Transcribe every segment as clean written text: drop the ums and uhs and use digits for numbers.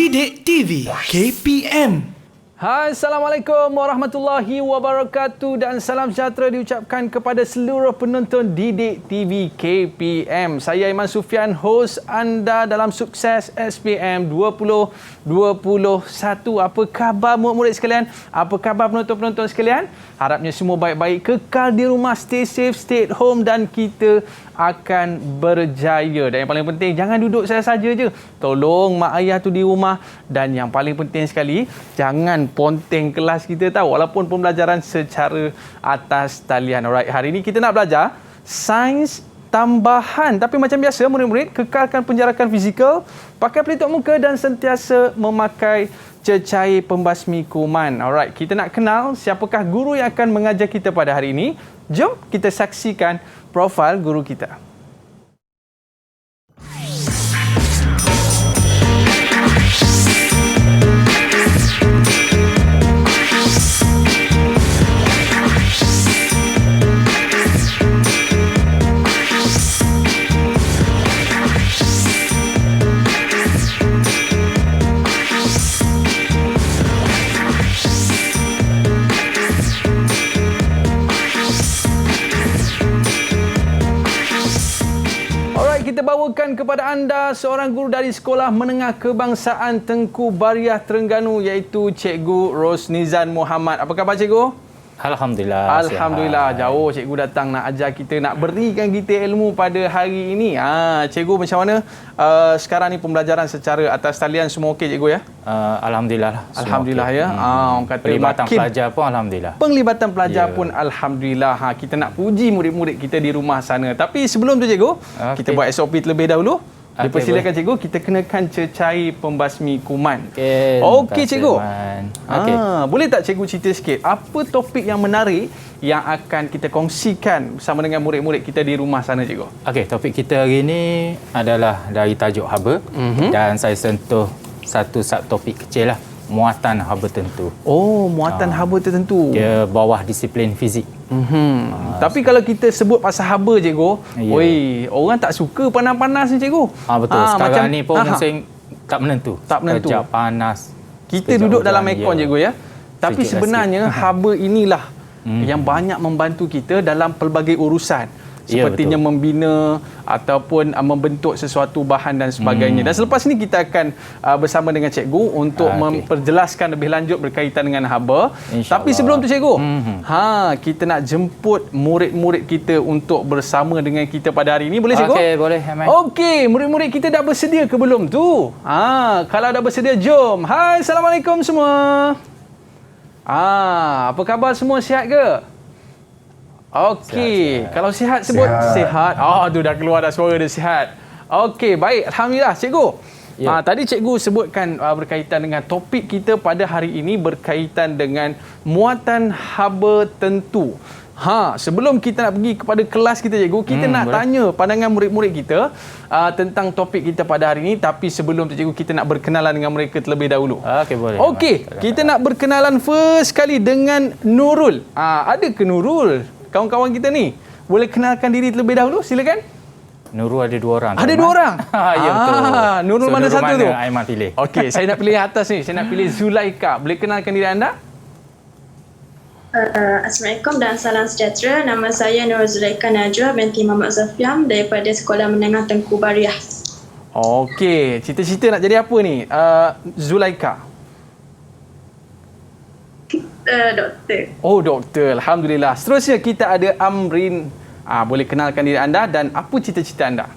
Didik TV KPM. Hai, Assalamualaikum warahmatullahi wabarakatuh dan salam sejahtera diucapkan kepada seluruh penonton Didik TV KPM. Saya Iman Sufian, hos anda dalam Sukses SPM 2021. Apa khabar murid-murid sekalian? Apa khabar penonton-penonton sekalian? Harapnya semua baik-baik, kekal di rumah, stay safe, stay at home dan kita akan berjaya. Dan yang paling penting, jangan duduk saja je. Tolong mak ayah tu di rumah. Dan yang paling penting sekali, jangan ponteng kelas kita tahu, walaupun pembelajaran secara atas talian. Alright, hari ini kita nak belajar sains tambahan. Tapi macam biasa, murid-murid, kekalkan penjarakan fizikal, pakai pelitup muka dan sentiasa memakai cecair pembasmi kuman. Alright, kita nak kenal siapakah guru yang akan mengajar kita pada hari ini. Jom kita saksikan profil guru kita. Kita bawakan kepada anda seorang guru dari Sekolah Menengah Kebangsaan Tengku Bariah Terengganu, iaitu Cikgu Rosnizan Muhammad. Apa khabar Cikgu? Alhamdulillah. Alhamdulillah. Sihat. Jauh cikgu datang nak ajar kita, nak berikan kita ilmu pada hari ini. Cikgu, macam mana sekarang ni pembelajaran secara atas talian semua okey cikgu ya? Alhamdulillah. Alhamdulillah okay. Ya. Orang kata pelibatan pelajar pun alhamdulillah. Penglibatan pelajar pun alhamdulillah. Kita nak puji murid-murid kita di rumah sana. Tapi sebelum tu cikgu, kita buat SOP terlebih dahulu. Dipersilakan cikgu, kita kenakan cecair pembasmi kuman. Okey cikgu. Boleh tak cikgu cerita sikit apa topik yang menarik yang akan kita kongsikan bersama dengan murid-murid kita di rumah sana cikgu? Okey, topik kita hari ini adalah dari tajuk haba dan saya sentuh satu subtopik kecil lah, muatan haba tertentu. Oh, muatan haba tertentu. Dia bawah disiplin fizik. Tapi kalau kita sebut pasal haba cikgu, orang tak suka panas-panas ni cikgu. Betul. Sekarang ni pun musim tak menentu. Tak menentu. Sekejap panas. Kita duduk dalam aircon cikgu ya. Tapi sebenarnya haba inilah yang banyak membantu kita dalam pelbagai urusan. Sepertinya membina ataupun membentuk sesuatu bahan dan sebagainya. Dan selepas ini kita akan bersama dengan cikgu untuk memperjelaskan lebih lanjut berkaitan dengan haba. Tapi sebelum tu cikgu, kita nak jemput murid-murid kita untuk bersama dengan kita pada hari ini. Boleh cikgu? Okey, boleh. Okey, murid-murid kita dah bersedia ke belum tu? Kalau dah bersedia, jom. Hai, Assalamualaikum semua. Apa khabar semua, sihat ke? Okey, kalau sihat sebut sihat. Tu dah keluar dah suara dia sihat. Okey, baik. Alhamdulillah, cikgu. Tadi cikgu sebutkan berkaitan dengan topik kita pada hari ini berkaitan dengan muatan haba tentu. Sebelum kita nak pergi kepada kelas kita cikgu, kita nak tanya pandangan murid-murid kita tentang topik kita pada hari ini. Tapi sebelum tu cikgu, kita nak berkenalan dengan mereka terlebih dahulu. Okey, boleh. Okey, kita nak berkenalan first sekali dengan Nurul. Ada ke Nurul? Kawan-kawan kita ni boleh kenalkan diri terlebih dahulu, silakan. Nurul ada dua orang. Ada dua orang? Ya betul. Nurul mana satu tu? Aiman pilih. Okey, saya nak pilih atas ni. Saya nak pilih Zulaika. Boleh kenalkan diri anda? Assalamualaikum dan salam sejahtera. Nama saya Nur Zulaika Najwa binti Muhammad Zafiam daripada Sekolah Menengah Tengku Bariah. Okey, cita-cita nak jadi apa ni? Zulaika. Doktor. Oh, doktor. Alhamdulillah. Seterusnya kita ada Amrin. Boleh kenalkan diri anda dan apa cita-cita anda?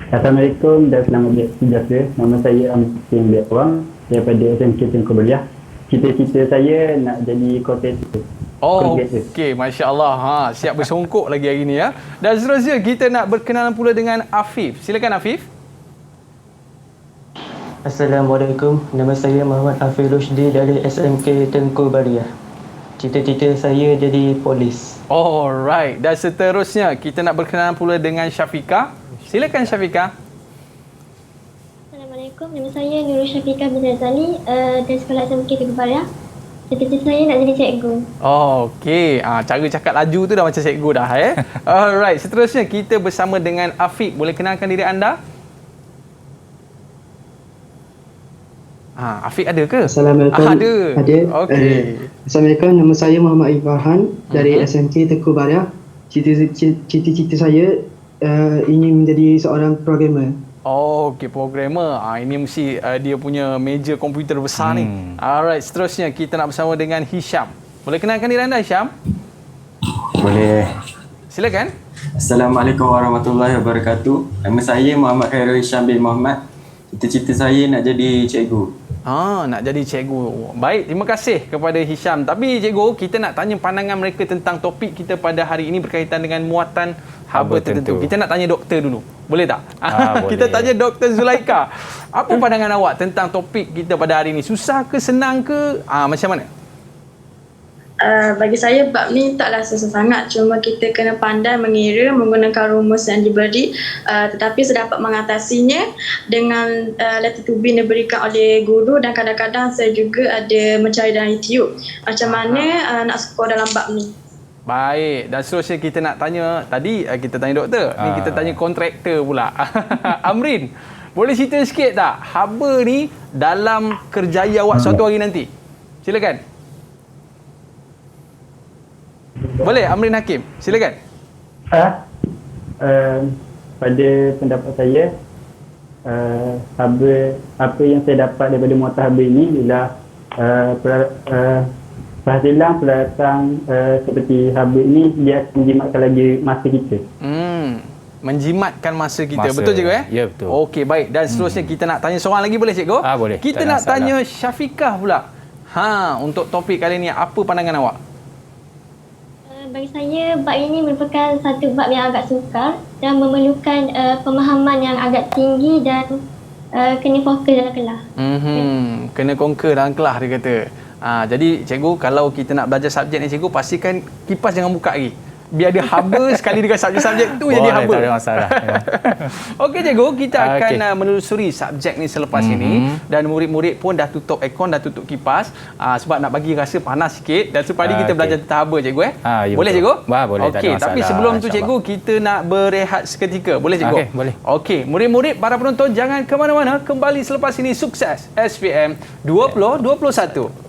Assalamualaikum dan selamat sejahtera. Nama saya Amrin Biawang daripada SMK Tengku Bariah. Cita-cita saya nak jadi kontraktor. Okey, masya-Allah. Siap bersongkok lagi hari ni ya. Dan seterusnya kita nak berkenalan pula dengan Afif. Silakan Afif. Assalamualaikum, nama saya Muhammad Afif Rushdi dari SMK Tengku Bariah. Cita-cita saya jadi polis. Alright, dan seterusnya kita nak berkenalan pula dengan Syafiqah. Silakan Syafiqah. Assalamualaikum, nama saya Nurul Syafiqah bin Azali dari Sekolah SMK Tengku Bariah. Cita-cita saya nak jadi cikgu. Okey, cara cakap laju tu dah macam cikgu dah Alright, seterusnya kita bersama dengan Afiq. Boleh kenalkan diri anda? Afiq ada ke? Assalamualaikum. Ada. Okey. Assalamualaikum. Nama saya Muhammad Ibrahim dari SMK Tengku Baria. Cita-cita saya ingin menjadi seorang programmer. Okey, programmer. Ini mesti dia punya meja komputer besar ni. Alright, seterusnya kita nak bersama dengan Hisham. Boleh kenalkan diri anda, Hisham? Boleh. Silakan. Assalamualaikum warahmatullahi wabarakatuh. Nama saya Muhammad Khairul Hisham bin Muhammad. Cita-cita saya nak jadi cikgu. Nak jadi cikgu. Baik, terima kasih kepada Hisham. Tapi cikgu, kita nak tanya pandangan mereka tentang topik kita pada hari ini berkaitan dengan muatan haba tertentu. Kita nak tanya doktor dulu. Boleh tak? Boleh. Kita tanya Dr. Zulaika. Apa pandangan awak tentang topik kita pada hari ini? Susah ke, senang ke? Macam mana? Bagi saya bab ni taklah susah sangat, cuma kita kena pandai mengira menggunakan rumus yang diberi, tetapi saya dapat mengatasinya dengan letter to be yang diberikan oleh guru, dan kadang-kadang saya juga ada mencari dalam YouTube macam mana nak skor dalam bab ni. Baik, dan seterusnya kita nak tanya, tadi kita tanya doktor, ni kita tanya kontraktor pula. Amrin, boleh cerita sikit tak haba ni dalam kerjaya awak suatu hari nanti? Silakan. Boleh, Amrin Hakim. Silakan. Pada pendapat saya, apa yang saya dapat daripada muatan haba ini ialah perhasilan pelatang seperti haba ini dia akan menjimatkan lagi masa kita. Menjimatkan masa kita. Betul cikgu Ya, betul. Okey, baik. Dan seterusnya kita nak tanya seorang lagi, boleh cikgu? Boleh. Kita nak tanya Syafiqah pula. Untuk topik kali ni, apa pandangan awak? Bagi saya, bab ini merupakan satu bab yang agak sukar dan memerlukan pemahaman yang agak tinggi dan kena fokus dalam kelas. Kena conquer dalam kelas, dia kata. Jadi cikgu, kalau kita nak belajar subjek ni cikgu, pastikan kipas jangan buka lagi. Biar dia haba sekali dengan subjek-subjek tu jadi haba. Tak ada masalah. Okey cikgu, kita akan menelusuri subjek ni selepas ini, dan murid-murid pun dah tutup aircon, dah tutup kipas sebab nak bagi rasa panas sikit, dan supaya kita belajar tentang haba cikgu Ya, boleh betul. cikgu? Boleh, okey, tapi sebelum tu cikgu, kita nak berehat seketika. Boleh cikgu? Boleh. Okey, murid-murid, para penonton jangan ke mana-mana, kembali selepas ini. Sukses SPM 2021.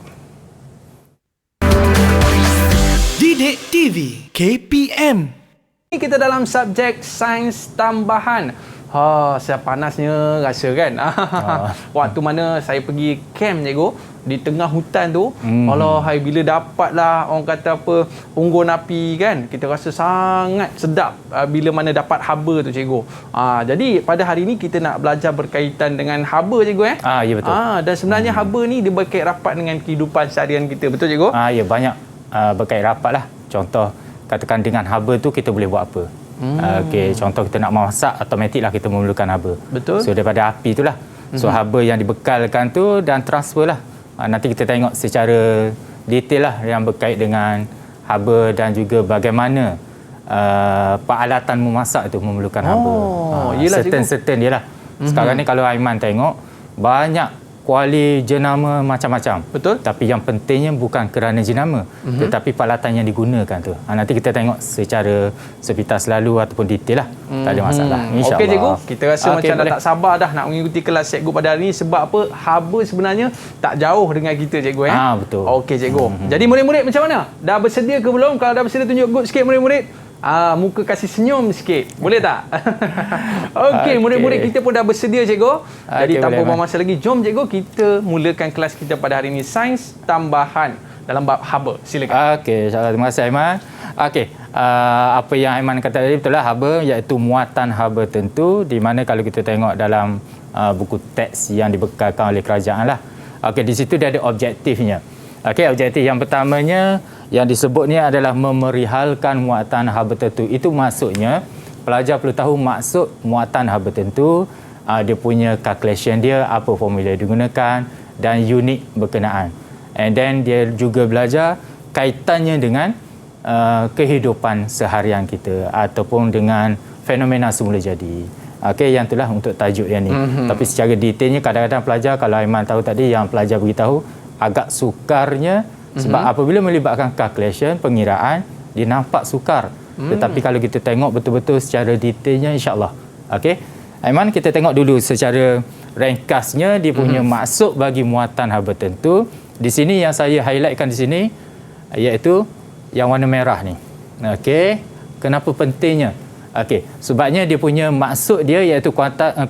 Didik TV KPM. Kita dalam subjek sains tambahan. Saya panasnya rasa kan. Waktu mana saya pergi camp cikgu, di tengah hutan tu, hai bila dapatlah orang kata apa, unggun api kan, kita rasa sangat sedap bila mana dapat haba tu cikgu. Jadi pada hari ini kita nak belajar berkaitan dengan haba cikgu Ya, betul. Dan sebenarnya haba ni dia berkait rapat dengan kehidupan seharian kita. Betul cikgu? Ya, banyak berkait rapat lah. Contoh, katakan dengan haba tu kita boleh buat apa. Contoh kita nak masak, automatik lah kita memerlukan haba. Betul. So daripada api tu lah. So haba yang dibekalkan tu dan transfer lah. Nanti kita tengok secara detail lah yang berkait dengan haba dan juga bagaimana peralatan memasak tu memerlukan haba. Certain dia lah. Sekarang ni kalau Aiman tengok, banyak kuali jenama macam-macam. Betul. Tapi yang pentingnya bukan kerana jenama, tetapi peralatan yang digunakan tu. Nanti kita tengok secara sepintas lalu ataupun detail lah. Tak ada masalah. InsyaAllah. Okey cikgu, kita rasa macam dah tak sabar dah nak mengikuti kelas cikgu pada hari ini. Sebab apa? Haba sebenarnya tak jauh dengan kita cikgu Betul. Okey cikgu. Jadi murid-murid macam mana? Dah bersedia ke belum? Kalau dah bersedia, tunjuk good sikit murid-murid. Muka kasih senyum sikit. Boleh tak? Okey, murid-murid kita pun dah bersedia cikgu. Jadi tanpa buang masa lagi, jom cikgu kita mulakan kelas kita pada hari ini, sains tambahan dalam bab haba. Silakan. Okey, insya-Allah. Terima kasih Aiman. Okey, apa yang Aiman kata tadi betul lah, haba iaitu muatan haba tentu, di mana kalau kita tengok dalam buku teks yang dibekalkan oleh kerajaan lah. Okey, di situ dia ada objektifnya. Okey, objektif yang pertamanya yang disebutnya adalah memerihalkan muatan haba tentu. Itu maksudnya pelajar perlu tahu maksud muatan haba tentu, dia punya calculation dia, apa formula yang digunakan dan unit berkenaan. And then dia juga belajar kaitannya dengan kehidupan seharian kita ataupun dengan fenomena semula jadi. Okey, yang itulah untuk tajuk yang ni. Tapi secara detailnya kadang-kadang pelajar, kalau Aiman tahu tadi, yang pelajar beritahu agak sukarnya sebab apabila melibatkan calculation, pengiraan, dia nampak sukar. Tetapi kalau kita tengok betul-betul secara detailnya, insya-Allah. Okey. Aiman, kita tengok dulu secara ringkasnya dia punya maksud bagi muatan haba tertentu. Di sini yang saya highlightkan di sini iaitu yang warna merah ni. Okey, kenapa pentingnya? Okey, sebabnya dia punya maksud dia iaitu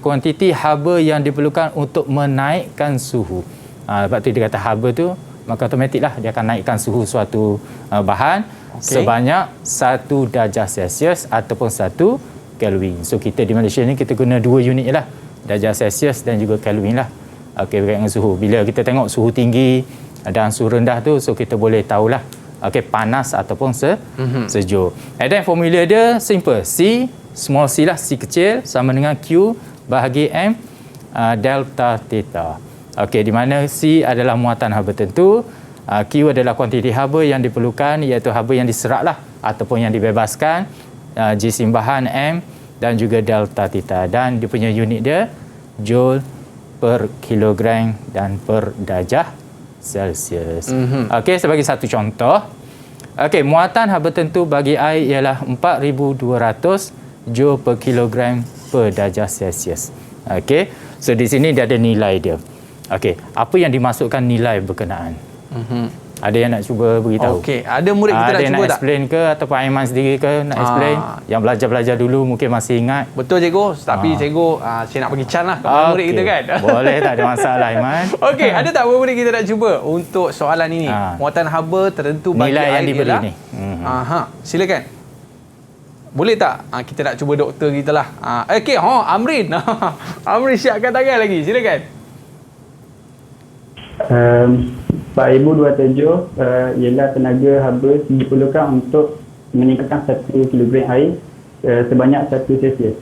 kuantiti haba yang diperlukan untuk menaikkan suhu. Sebab tu dia kata haba tu, maka automatiklah dia akan naikkan suhu suatu bahan sebanyak 1 darjah Celsius ataupun 1 Kelvin. So kita di Malaysia ni kita guna 2 unit je lah, darjah Celsius dan juga Kelvin lah. Okey, berkaitan dengan suhu. Bila kita tengok suhu tinggi dan suhu rendah tu, so kita boleh tahulah okey, panas ataupun sejuk. And then formula dia simple. C, small c lah, C kecil sama dengan Q bahagi M delta theta. Okey, di mana C adalah muatan haba tertentu, Q adalah kuantiti haba yang diperlukan iaitu haba yang diserap lah ataupun yang dibebaskan, G simbahan M dan juga delta theta, dan dia punya unit dia joule per kilogram dan per darjah Celsius. Okey, sebagai satu contoh. Okey, muatan haba tertentu bagi air ialah 4200 joule per kilogram per darjah Celsius. Okey, so di sini dia ada nilai dia. Okey, apa yang dimasukkan nilai berkenaan? Ada yang nak cuba beritahu? Okey, ada murid kita ada nak cuba nak tak? explain ke ataupun Aiman sendiri ke nak explain? Yang belajar-belajar dulu mungkin masih ingat. Betul cikgu, tapi cikgu saya nak bagi can lah kepada murid kita kan. Boleh, tak ada masalah Aiman. Okey, ada tak murid kita nak cuba untuk soalan ini? Muatan haba tertentu bagi nilai air yang diberi ialah, ni. Silakan. Boleh tak? Kita nak cuba doktor kita lah. Okey, Amrin. Amrin siapkan tangan lagi. Silakan. 4,200 joule ialah tenaga haba diperlukan untuk meningkatkan 1 kilogram air sebanyak 1 Celsius.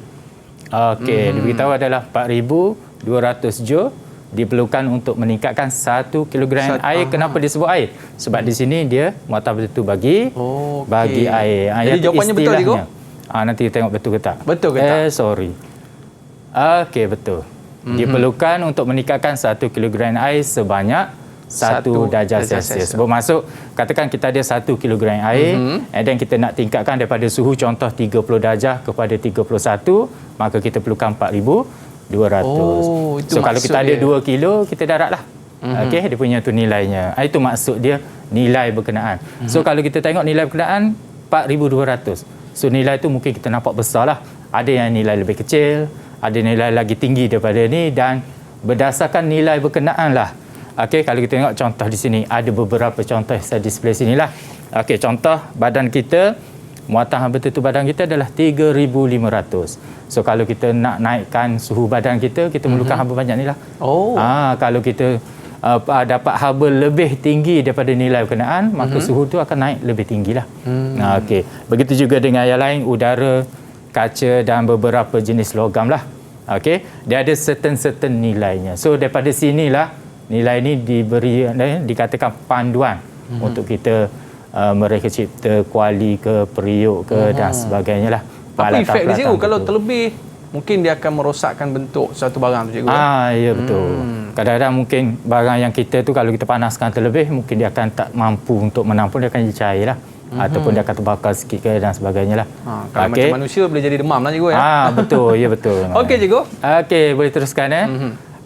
Okey, diberitahu adalah 4,200 joule diperlukan untuk meningkatkan 1 kilogram air. Kenapa disebut air? Sebab di sini dia muatan betul bagi air. Jadi jawapannya betul cikgu? Nanti tengok betul ke tak? Betul ke tak? Sorry. Okey, betul. Diperlukan untuk meningkatkan 1 kilogram air sebanyak 1 darjah Celsius. Bermaksud, katakan kita ada 1 kilogram air, dan kita nak tingkatkan daripada suhu contoh 30 darjah kepada 31, maka kita perlukan 4,200. So kalau kita ada 2 kilo, kita darat lah. Okey, dia punya tu nilainya. Itu maksud dia, nilai berkenaan. So kalau kita tengok nilai berkenaan 4,200. So nilai tu mungkin kita nampak besar lah. Ada yang nilai lebih kecil, ada nilai lagi tinggi daripada ni, dan berdasarkan nilai berkenaan lah. Okey, kalau kita tengok contoh di sini, ada beberapa contoh saya display sinilah. Okey, contoh badan kita, muatan haba tertentu badan kita adalah 3,500. So kalau kita nak naikkan suhu badan kita, kita memerlukan haba banyak ni lah. Kalau kita dapat haba lebih tinggi daripada nilai berkenaan, maka suhu tu akan naik lebih tinggilah. Okey, begitu juga dengan yang lain, udara, kaca dan beberapa jenis logam lah. Okey, dia ada certain nilainya. So daripada sinilah nilai ini diberi, dikatakan panduan untuk kita mereka cipta kuali ke, periuk ke dan sebagainya lah. Apa efek dia cikgu kalau terlebih? Mungkin dia akan merosakkan bentuk satu barang tu cikgu. Ya betul. Kadang-kadang mungkin barang yang kita tu kalau kita panaskan terlebih, mungkin dia akan tak mampu untuk menampung, dia akan jadi cair lah. Ataupun dia akan terbakar sikit ke dan sebagainya lah. Kalau macam manusia boleh jadi demam lah cikgu ya. Betul, ya betul. Okey cikgu. Okey, boleh teruskan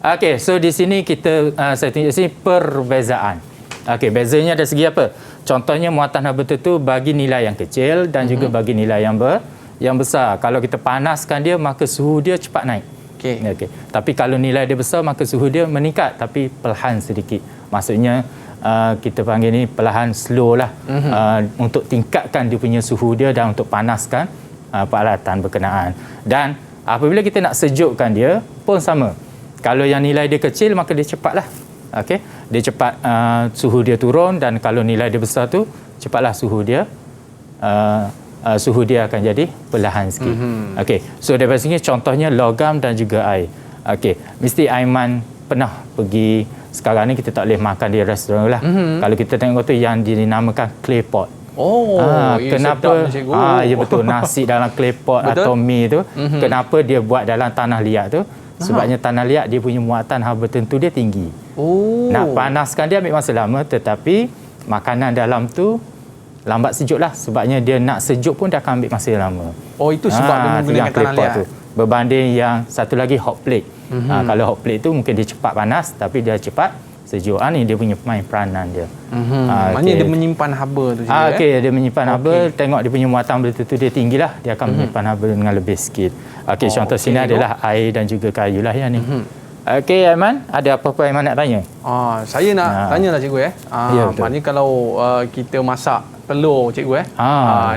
Okey, so di sini kita saya tunjuk sini perbezaan. Okey, bezanya dari segi apa? Contohnya muatan haba tertentu bagi nilai yang kecil dan juga bagi nilai yang besar. Kalau kita panaskan dia, maka suhu dia cepat naik. Okey. Tapi kalau nilai dia besar, maka suhu dia meningkat tapi perlahan sedikit. Maksudnya kita panggil ni perlahan, slow lah, untuk tingkatkan dia punya suhu dia dan untuk panaskan peralatan berkenaan. Dan apabila kita nak sejukkan dia pun sama. Kalau yang nilai dia kecil, maka dia cepatlah. Okey, dia cepat suhu dia turun, dan kalau nilai dia besar tu, cepatlah suhu dia akan jadi perlahan sikit. Okey, so daripada sini contohnya logam dan juga air. Okey, mesti Aiman pernah pergi, sekarang ni kita tak boleh makan di restoran lah. Kalau kita tengok tu yang dinamakan clay pot. Kenapa? Ya betul, nasi dalam clay pot atau mie tu, kenapa dia buat dalam tanah liat tu? Sebabnya tanah liat dia punya muatan haba tertentu dia tinggi. Nak panaskan dia ambil masa lama, tetapi makanan dalam tu lambat sejuk lah. Sebabnya dia nak sejuk pun dia akan ambil masa lama. Itu sebab dia menggunakan tanah liat. berbanding yang satu lagi hot plate. Kalau hot plate tu mungkin dia cepat panas tapi dia cepat sejuk. Ni dia punya main peranan dia. Maknanya dia menyimpan haba tu juga. Okey, dia menyimpan haba, tengok dia punya muatan betul-betul dia tinggilah, dia akan menyimpan haba dengan lebih sikit. Okey, contoh sini adalah air dan juga kayu lah yang ni. Okey, Aiman, ada apa-apa Aiman nak tanya? Saya nak tanyalah cikgu Ya, betul. maknanya kalau kita masak telur cikgu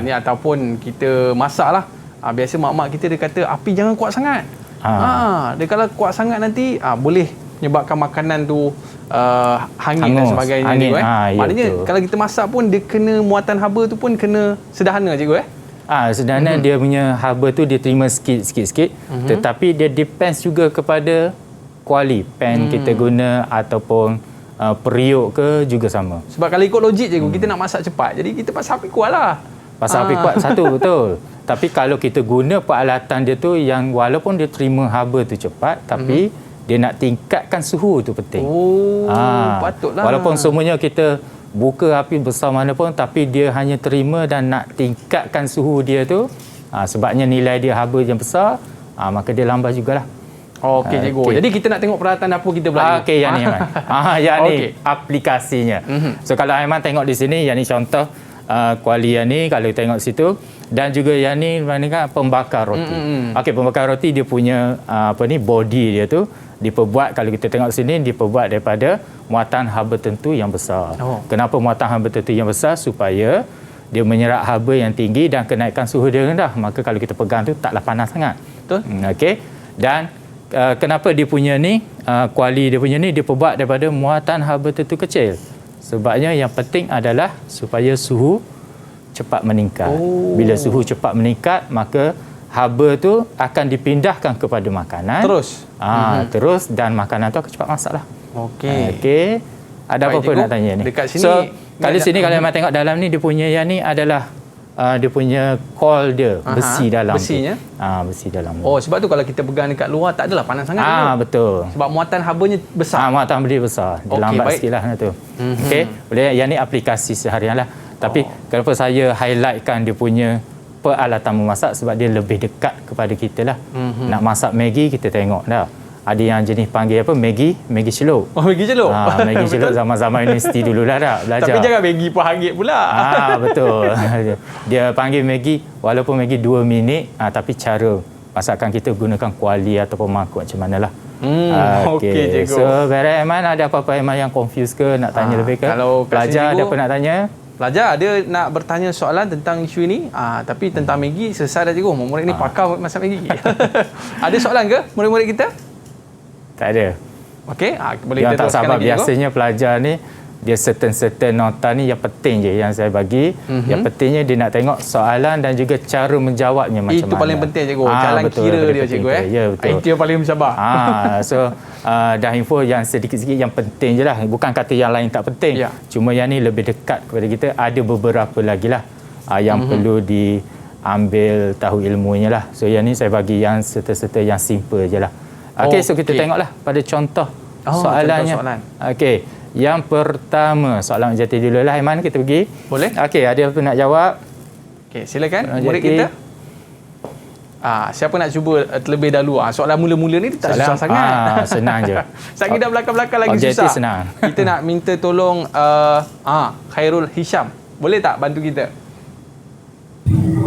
ni ataupun kita masaklah, biasa mak-mak kita dia kata api jangan kuat sangat. Dia kalau kuat sangat nanti boleh menyebabkan makanan tu hangit dan sebagainya cikgu. Maknanya kalau kita masak pun dia kena muatan haba tu pun kena sederhana cikgu Sederhana dia punya haba tu dia terima sikit-sikit, tetapi dia depends juga kepada kuali pan kita guna ataupun periuk ke juga sama. Sebab kalau ikut logik cikgu, kita nak masak cepat, jadi kita pasal api kuat lah. Pasal api kuat satu betul. Tapi kalau kita guna peralatan dia tu yang walaupun dia terima haba tu cepat, tapi dia nak tingkatkan suhu tu penting. Patutlah. Walaupun semuanya kita buka api besar mana pun, tapi dia hanya terima dan nak tingkatkan suhu dia tu, sebabnya nilai dia haba yang besar, maka dia lambat jugalah. Okey cikgu. Jadi kita nak tengok peralatan dapur kita pula. Okey, yang ni Aiman. Yang ni aplikasinya. So kalau Aiman tengok di sini, yang ni contoh kuali yang ni kalau tengok situ, dan juga yang ni mana kan pembakar roti. Okey, pembakar roti dia punya body dia tu diperbuat, kalau kita tengok sini, diperbuat daripada muatan haba tertentu yang besar. Kenapa muatan haba tertentu yang besar? Supaya dia menyerap haba yang tinggi dan kenaikan suhu dia rendah. Maka kalau kita pegang tu taklah panas sangat. Betul. Okey. Dan kenapa dia punya ni kuali dia punya ni diperbuat daripada muatan haba tertentu kecil? Sebabnya yang penting adalah supaya suhu cepat meningkat. Bila suhu cepat meningkat, maka haba tu akan dipindahkan kepada makanan. Terus dan makanan tu akan cepat masak lah. Okey. Ada apa-apa nak tanya ni? Dekat sini. So, kali sini kalau memang tengok dalam ni, dia punya yang ni adalah dia punya coil dia, besi dalam. Besinya? Besi dalam. Sebab tu kalau kita pegang dekat luar tak adalah panas sangat. Betul. Sebab muatan habanya besar. Muatan dia besar. Dia lambat sikit lah tu. Okey. Boleh, yang ni aplikasi seharian lah. Tapi kenapa saya highlightkan dia punya peralatan memasak, sebab dia lebih dekat kepada kita lah. Nak masak Maggi, kita tengok dah. Ada yang jenis panggil apa? Maggi celup. Maggi celup. Maggi celup zaman-zaman universiti dulu dah belajar. Tapi jangan Maggi pun hangit pula. Betul. Dia panggil Maggi, walaupun Maggi 2 minit, tapi cara masakan kita gunakan kuali ataupun mangkuk macam manalah. Okey, cikgu. So, Vera Aiman, ada apa-apa Aiman yang confuse ke? Nak tanya lebih ke? Kalau pelajar ada apa nak tanya? Pelajar ada nak bertanya soalan tentang isu ini, tapi tentang Maggi selesai dah cikgu. Murid ni pakar masak Maggi. Ada soalan ke murid-murid kita? Tak ada. Okey, boleh yang kita tak sabar, lagi, biasanya pelajar ni dia certain nota ni yang penting je yang saya bagi. Yang pentingnya dia nak tengok soalan dan juga cara menjawabnya macam mana. Itu paling penting cikgu. Jalan betul, kira dia cikgu. Ya, betul. Itu yang paling mencabar. So dah info yang sedikit-sedikit yang penting je lah. Bukan kata yang lain tak penting. Cuma yang ni lebih dekat kepada kita. Ada beberapa lagi lah yang perlu diambil tahu ilmunya lah. So yang ni saya bagi yang serta-serta yang simple je lah. Okey, so kita tengoklah pada contoh soalannya. Okey, yang pertama soalan Jati dulu lah. Aiman, kita pergi. Boleh? Okey, ada apa nak jawab? Okey, silakan murid kita. Siapa nak cuba terlebih dahulu? Soalan mula-mula ni tak susah sangat. Senang je. Saya dah belakang-belakang lagi objektif susah. Senang. Kita nak minta tolong Khairul Hisham. Boleh tak bantu kita?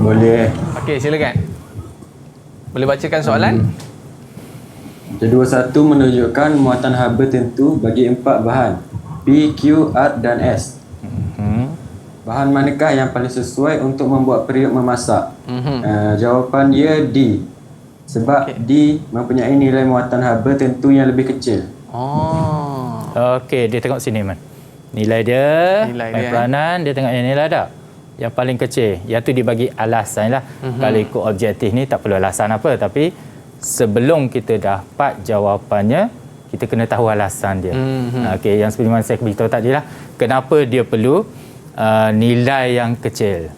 Boleh. Okey, silakan. Boleh bacakan soalan? Jadual 1 menunjukkan muatan haba tertentu bagi 4 bahan P, Q, R dan S. Bahan manakah yang paling sesuai untuk membuat periuk memasak? Jawapan dia D. Sebab D mempunyai nilai muatan haba tertentu yang lebih kecil. Okey, dia tengok sini Man. Nilai dia, peranan, dia tengok yang nilai tak? Yang paling kecil. Yang tu dibagi alasan lah. Kalau ikut objektif ni tak perlu alasan apa, tapi sebelum kita dapat jawapannya, kita kena tahu alasan dia. Okey, yang seperti mana saya beritahu tadi lah, kenapa dia perlu nilai yang kecil.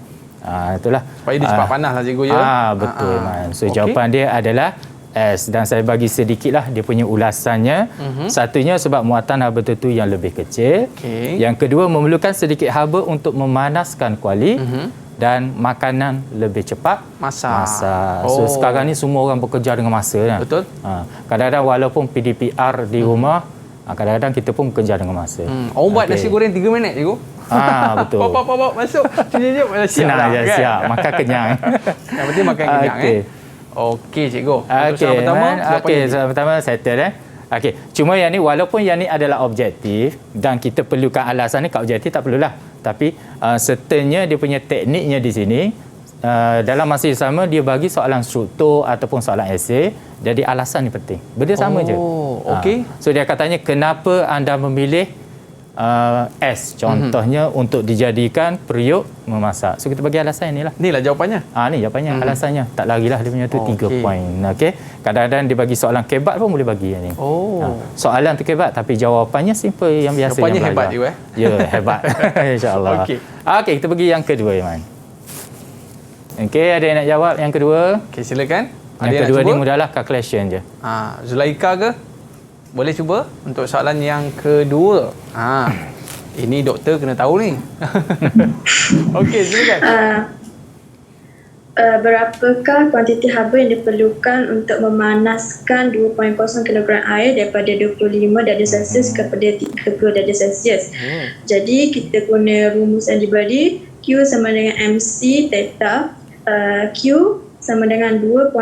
Itulah. Supaya dia cepat panas lah cikgu ya. Betul Man. So jawapan dia adalah S, dan saya bagi sedikit lah dia punya ulasannya. Satunya sebab muatan haba tertentu yang lebih kecil. Yang kedua, memerlukan sedikit haba untuk memanaskan kuali. dan makanan lebih cepat Masak. So sekarang ni semua orang bekerja dengan masa kan. Betul. Kadang-kadang walaupun PDPR di rumah, kadang-kadang kita pun bekerja dengan masa. Orang buat nasi goreng 3 minit cikgu. Betul. Pop masuk. Siap Senang lah, je, kan? siap. Makan kenyang. Yang penting makan kenyang Okey cikgu. Untuk soalan pertama, soalan pertama settle Okey, cuma yang ni walaupun yang ni adalah objektif dan kita perlukan alasan ni, kat objektif tak perlulah. Tapi sertanya dia punya tekniknya di sini dalam masa yang sama dia bagi soalan struktur ataupun soalan esei. Jadi alasan ni penting. Benda sama je. Okey. So dia katanya kenapa anda memilih S contohnya untuk dijadikan periuk memasak. So kita bagi alasan inilah. Inilah jawapannya. Ni jawapannya, alasannya. Tak larilah dia punya tu 3 poin. Okey. Kadang-kadang dia bagi soalan kebat pun boleh bagi yang ni. Soalan tu kebat tapi jawapannya simple yang biasa. Jawapannya yang hebat juga Ya, hebat. Insya-Allah. Okey, kita pergi yang kedua Iman. Okey, ada yang nak jawab yang kedua? Okey, silakan. Yang kedua ni mudahlah, calculation je. Zulaika ke? Boleh cuba untuk soalan yang kedua. Ini doktor kena tahu ni. Okey, silakan. Berapakah kuantiti haba yang diperlukan untuk memanaskan 2.0 kg air daripada 25 darjah Celsius kepada 30 darjah Celsius? Jadi kita guna rumus yang diberi, Q sama dengan MC theta, Q sama dengan 2.0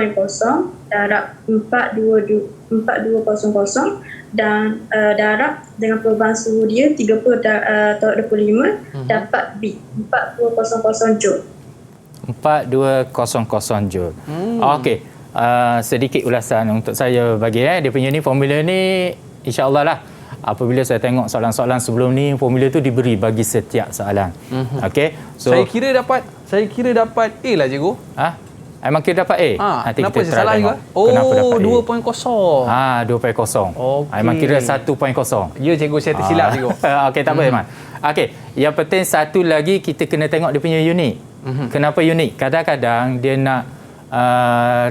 darab 4200 dan darab dengan perubahan suhu dia 30 darab 25 dapat B 4200 joule. 4200 joule. Okey. Sedikit ulasan untuk saya bagi dia punya ni formula ni insya-Allah lah. Apabila saya tengok soalan-soalan sebelum ni, formula tu diberi bagi setiap soalan. Okey. So saya kira dapat A lah cikgu. Memang kira dapat A. Nanti kenapa kita salah juga? Kenapa dapat A? 2.0. 2.0. Memang kira 1.0. Ya cikgu, saya tersilap cikgu. Okey, tak apa Iman. Okey, yang penting satu lagi kita kena tengok dia punya unit. Kenapa unik? Kadang-kadang dia nak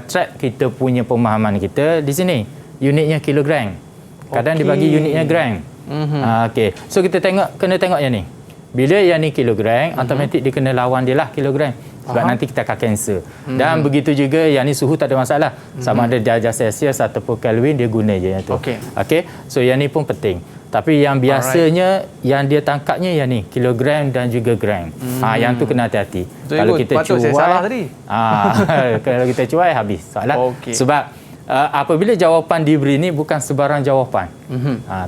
track kita punya pemahaman kita di sini. Unitnya kilogram. Kadang dia bagi unitnya gram. Okey. So kita kena tengok yang ni. Bila yang ni kilogram, automatik dia kena lawan dia lah kilogram. Sebab nanti kita akan cancel. Dan begitu juga yang ni suhu tak ada masalah. Sama ada darjah Celsius ataupun Kelvin, dia guna je yang tu. Okey. So yang ni pun penting. Tapi yang biasanya yang dia tangkapnya yang ni kilogram dan juga gram. Yang tu kena hati-hati. Kalau kita cuai, saya salah tadi. Kalau kita cuai habis soalan. Sebab apabila jawapan diberi ni bukan sebarang jawapan.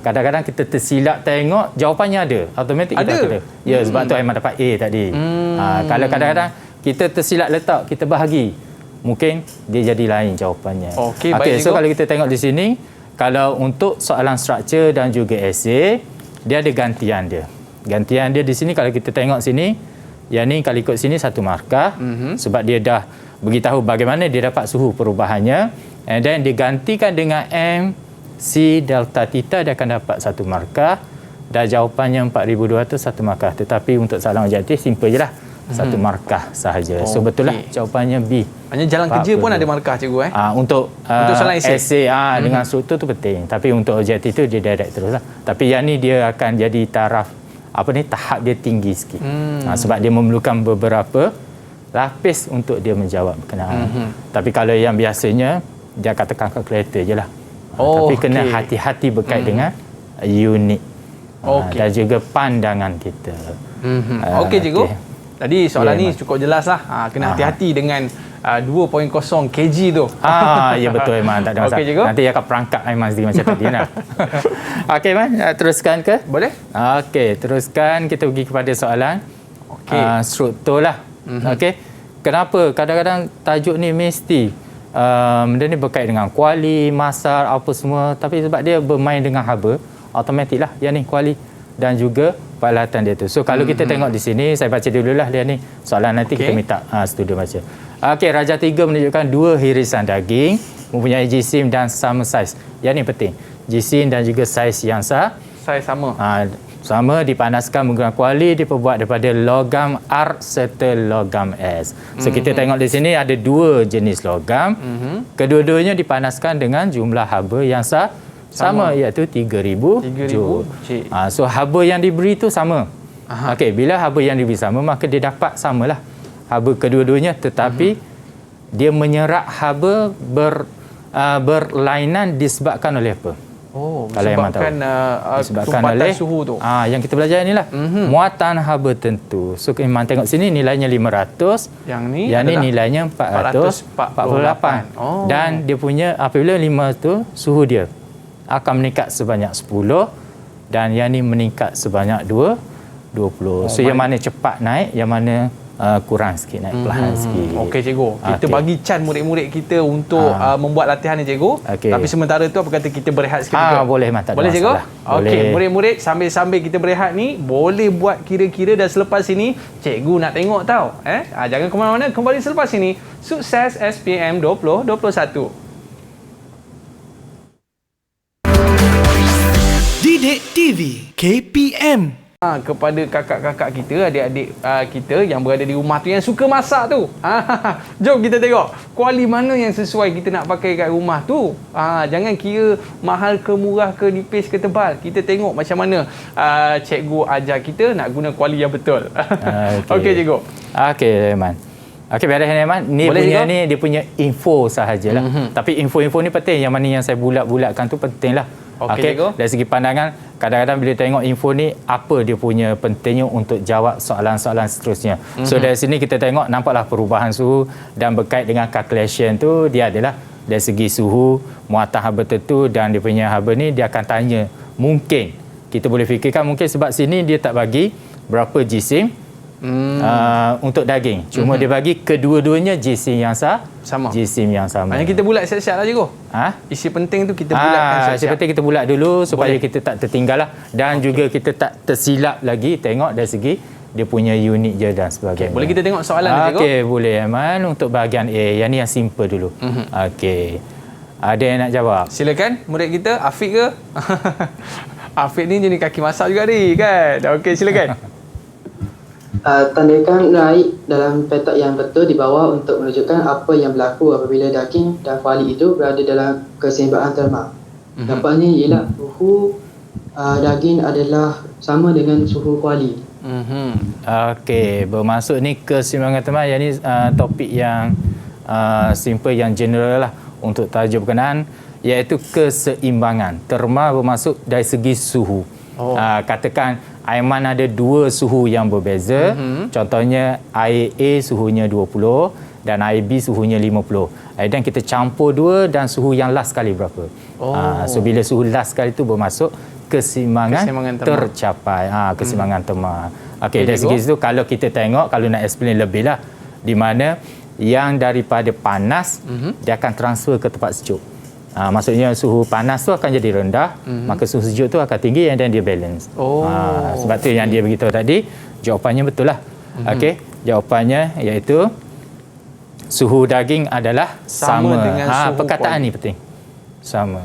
Kadang-kadang kita tersilap tengok jawapannya ada. Automatik kita kena. Ya, sebab tu Aiman dapat A tadi. Kalau kadang-kadang kita tersilap letak, kita bahagi, mungkin dia jadi lain jawapannya. Okey, so kalau kita tengok di sini, kalau untuk soalan struktur dan juga esei, dia ada gantian dia. Gantian dia di sini kalau kita tengok sini, yang ni kalau ikut sini satu markah, sebab dia dah beritahu bagaimana dia dapat suhu perubahannya, and then digantikan dengan M C delta theta, dia akan dapat satu markah, dan jawapannya 4200 satu markah. Tetapi untuk soalan objektif simple je lah, satu markah sahaja. So betul lah jawapannya B. Maknanya jalan kerja pun ada markah cikgu untuk soalan esei dengan struktur tu penting. Tapi untuk objektif tu dia direct terus lah. Tapi yang ni dia akan jadi tahap dia tinggi sikit. Sebab dia memerlukan beberapa lapis untuk dia menjawab berkenaan. Tapi kalau yang biasanya dia akan tekan kalkulator je lah. Tapi kena hati-hati berkait dengan unit. Dan juga pandangan kita. Okey cikgu. Tadi soalan ni cukup jelas lah. Kena hati-hati dengan 2.0 kg tu. Ya betul Aiman, tak ada masalah. Okey, nanti akan perangkap Aiman sedikit macam tadi lah. Okey Aiman, teruskan ke? Boleh. Okey, teruskan kita pergi kepada soalan struktur lah. Okey. Kenapa kadang-kadang tajuk ni mesti benda ni berkait dengan kuali, masar, apa semua, tapi sebab dia bermain dengan haba, automatik lah yang ni kuali dan juga peralatan dia tu. So kalau kita tengok di sini, saya baca dululah dia ni. Soalan nanti kita minta student baca. Okey, Raja 3 menunjukkan 2 hirisan daging mempunyai jisim dan sama saiz. Yang ni penting. Jisim dan juga saiz yang saiz sama. Sama, dipanaskan menggunakan kuali, diperbuat daripada logam R serta logam S. So kita tengok di sini ada 2 jenis logam. Kedua-duanya dipanaskan dengan jumlah haba yang sama, iaitu 3000 joule. So haba yang diberi tu sama. Okey, bila haba yang diberi sama, maka dia dapat samalah. haba kedua-duanya, tetapi dia menyerap haba berlainan disebabkan oleh apa? Kalau Aiman tahu. Disebabkan oleh suhu tu. Yang kita belajar inilah muatan haba tentu. So Aiman tengok sini nilainya 500. Yang ni nilainya 448. Dan dia punya apabila 5 tu suhu dia akan meningkat sebanyak 10 dan yang ni meningkat sebanyak 20. So yang mana cepat naik, yang mana kurang sikit, naik perlahan sikit. Okey cikgu, kita bagi can murid-murid kita untuk membuat latihan ni cikgu. Tapi sementara tu apa kata kita berehat sikit juga? Boleh tak boleh cikgu? Okey, Boleh. murid-murid sambil-sambil kita berehat ni boleh buat kira-kira, dan selepas ini cikgu nak tengok tau. Jangan ke mana-mana, kembali selepas ini. Sukses SPM 2021. Didik TV KPM. Kepada kakak-kakak kita, adik-adik kita yang berada di rumah tu yang suka masak tu. Jom kita tengok kuali mana yang sesuai kita nak pakai kat rumah tu. Jangan kira mahal ke murah ke nipis ke tebal. Kita tengok macam mana cikgu ajar kita nak guna kuali yang betul. Okey cikgu. Okey Aiman. Okey, beres ni Aiman. Ni boleh punya juga? Ni dia punya info sahajalah. Tapi info-info ni penting, yang mana yang saya bulat-bulatkan tu pentinglah. Okey, dari segi pandangan, kadang-kadang bila tengok info ni, apa dia punya pentingnya untuk jawab soalan-soalan seterusnya. So dari sini kita tengok, nampaklah perubahan suhu dan berkait dengan calculation tu, dia adalah dari segi suhu, muatan haba tertentu dan dia punya haba ni, dia akan tanya. Mungkin, kita boleh fikirkan mungkin sebab sini dia tak bagi berapa jisim untuk daging. Cuma dia bagi kedua-duanya jisim yang sama. Jisim yang sama. Maknanya kita bulat siap-siap lah cikgu. Isi penting tu kita bulatkan siap-siap. Isi penting kita bulat dulu supaya kita tak tertinggal lah. Dan juga kita tak tersilap lagi tengok dari segi dia punya unit je dan sebagainya. Boleh kita tengok soalan tu cikgu? Okey, boleh Aiman. Untuk bahagian A, yang ni yang simple dulu. Okey. Ada yang nak jawab? Silakan murid kita, Afiq ke? Afiq ni jenis kaki masak juga ni kan? Okey, silakan. Tandakan naik dalam petak yang betul di bawah untuk menunjukkan apa yang berlaku apabila daging dan kuali itu berada dalam keseimbangan terma. Dampaknya ialah suhu daging adalah sama dengan suhu kuali. Okey, bermaksud ni keseimbangan terma, yang ni topik yang simple, yang general lah untuk tajuk berkenaan, iaitu keseimbangan. Terma bermaksud dari segi suhu. Katakan Aiman ada 2 suhu yang berbeza. Contohnya air A suhunya 20 dan air B suhunya 50. Dan kita campur 2 dan suhu yang last kali berapa? So bila suhu last kali itu bermaksud keseimbangan tercapai. Keseimbangan terma. Okey, dari segi itu kalau kita tengok, kalau nak explain lebih lah, di mana yang daripada panas dia akan transfer ke tempat sejuk. Maksudnya suhu panas tu akan jadi rendah, maka suhu sejuk tu akan tinggi dan dia balance. Sebab tu yang dia beritahu tadi, jawapannya betul lah. Okey, jawapannya iaitu suhu daging adalah sama dengan suhu perkataan kuali. ni penting. Sama.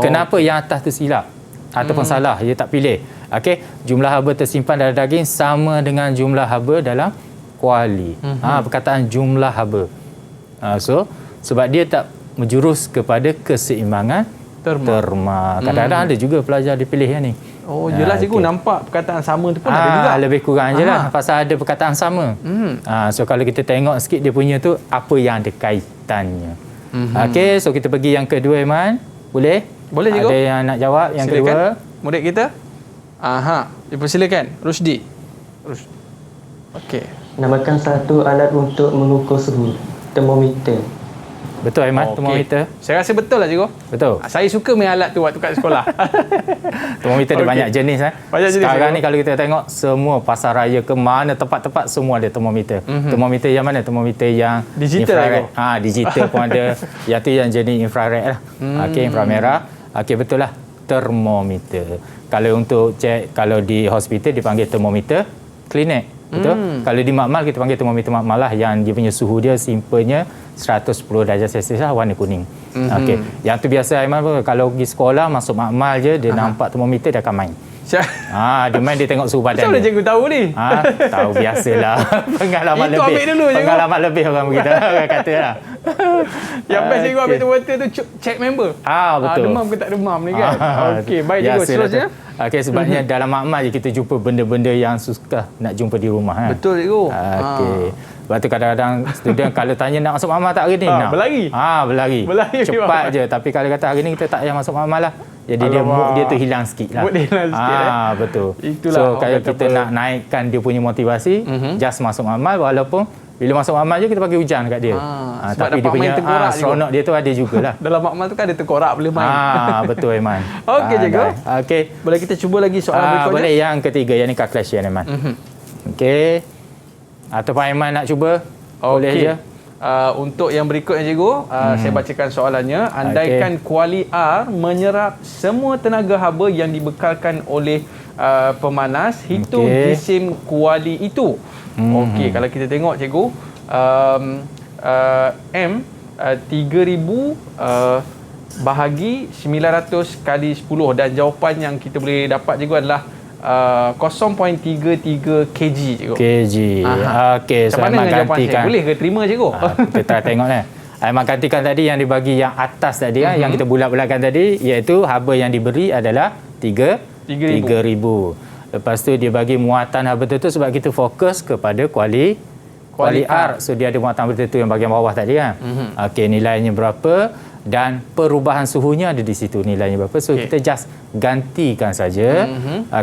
Kenapa yang atas tu silap ataupun salah, dia tak pilih. Okey, jumlah haba tersimpan dalam daging sama dengan jumlah haba dalam kuali. Perkataan jumlah haba. So sebab dia tak menjurus kepada keseimbangan terma. Kadang-kadang ada juga pelajar dipilih yang ni. Jelas cikgu, nampak perkataan sama tu pun ada juga. Lebih kurang je lah, pasal ada perkataan sama. So kalau kita tengok sikit dia punya tu, apa yang ada kaitannya. Okey, so kita pergi yang kedua Aiman. Boleh? Boleh cikgu. Ada yang nak jawab yang silakan, kedua? murid kita. Dipersilakan Rusdi. Okey. Namakan satu alat untuk mengukur suhu, termometer. Betul Aiman, termometer. Saya rasa betul lah cikgu. Betul. Saya suka main alat tu waktu kat sekolah. Termometer ada banyak jenis. Banyak jenis. Sekarang ni kalau kita tengok, semua pasar raya ke mana tempat-tempat semua ada termometer. Termometer yang mana? Termometer yang digital infrared. Digital pun ada. Yang tu yang jenis infrared lah. Okey, inframerah. Okey, betul lah. Termometer. Kalau untuk cek, kalau di hospital dipanggil termometer klinik. Betul? Kalau di makmal kita panggil termometer makmal lah, yang dia punya suhu dia simpelnya 110 darjah Celsius lah, warna kuning. Okey. Yang tu biasa Aiman pun kalau pergi sekolah masuk makmal je, dia nampak termometer dia akan main. Dia main, dia tengok suhu badan. Macam mana cikgu tahu ni? Tahu biasalah. Pengalaman itu lebih. Ambil dulu, pengalaman lebih orang begitu. Orang kata lah. Yang best cikgu ambil termometer tu check member. Betul. Demam ke tak demam ni kan? Okey, baik cikgu. Seterusnya. Okey, sebabnya dalam makmal je kita jumpa benda-benda yang susah nak jumpa di rumah. Betul cikgu. Okey. Sebab tu kadang-kadang student kalau tanya nak masuk makmal tak hari ni? Nak. Berlari. Berlari. Cepat je. Tapi kalau kata hari ni kita tak payah masuk makmal lah. Jadi dia mood dia tu hilang sikit lah. Mood dia hilang sikit. Betul. Itulah so orang kalau kata kita apa. nak naikkan dia punya motivasi, just masuk makmal walaupun bila masuk makmal je kita bagi hujan kat dia. sebab tapi dia dapat punya main tengkorak juga. seronok dia tu ada jugalah. Dalam makmal tu kan ada tengkorak boleh main. Betul Aiman. Okey cikgu. Okey. Boleh kita cuba lagi soalan berikutnya? Boleh yang ketiga, yang ni calculation Aiman. Okey. Ataupun Aiman nak cuba? Boleh je. Untuk yang berikutnya cikgu, saya bacakan soalannya. Andaikan kuali R menyerap semua tenaga haba yang dibekalkan oleh pemanas, hitung jisim kuali itu. Okey, kalau kita tengok cikgu, M 3000 bahagi 900 kali 10, dan jawapan yang kita boleh dapat cikgu adalah 0.33 kg cikgu. kg. Okey, so macam mana Aiman dengan jawapan gantikan. saya? Boleh ke terima cikgu? Kita try tengok ni. Aiman gantikan tadi yang dibagi yang atas tadi, yang kita bulat-bulatkan tadi, iaitu haba yang diberi adalah 3,000. Lepas tu dia bagi muatan haba tertentu sebab kita fokus kepada kuali R. So dia ada muatan tertentu yang bahagian bawah tadi kan. Okey, nilainya berapa dan perubahan suhunya ada di situ nilainya berapa. So kita just gantikan saja.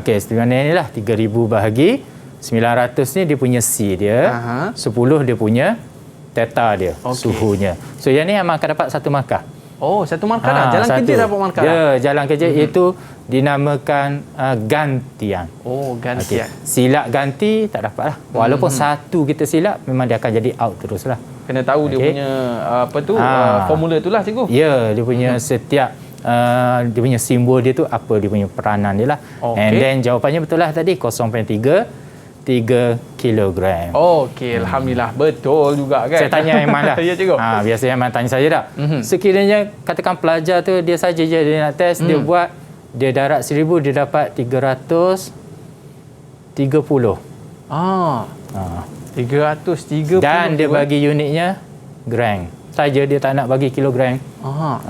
Okey, sebenarnya inilah 3,000 bahagi 900 ni dia punya C dia. 10 dia punya theta dia, suhunya. So yang ni memang akan dapat 1 markah. Oh, 1 markah dah. Jalan kerja dapat markah. Ya, jalan kerja itu dinamakan gantian. Oh, gantian. Silap ganti tak dapat lah. Walaupun satu kita silap, memang dia akan jadi out terus lah. Kena tahu dia punya formula itulah cikgu. Ya, dia punya setiap dia punya simbol dia tu apa dia punya peranan dia lah. And then jawapannya betul lah tadi 0.3 kilogram. Okey, alhamdulillah betul juga kan. Saya tanya Aiman lah. Ya cikgu. Biasanya Aiman tanya saya tak. Sekiranya katakan pelajar tu dia saja je dia nak test, dia buat, dia darat 1000, dia dapat 330. 330. Dan dia bagi unitnya gram. Saja dia tak nak bagi kilogram.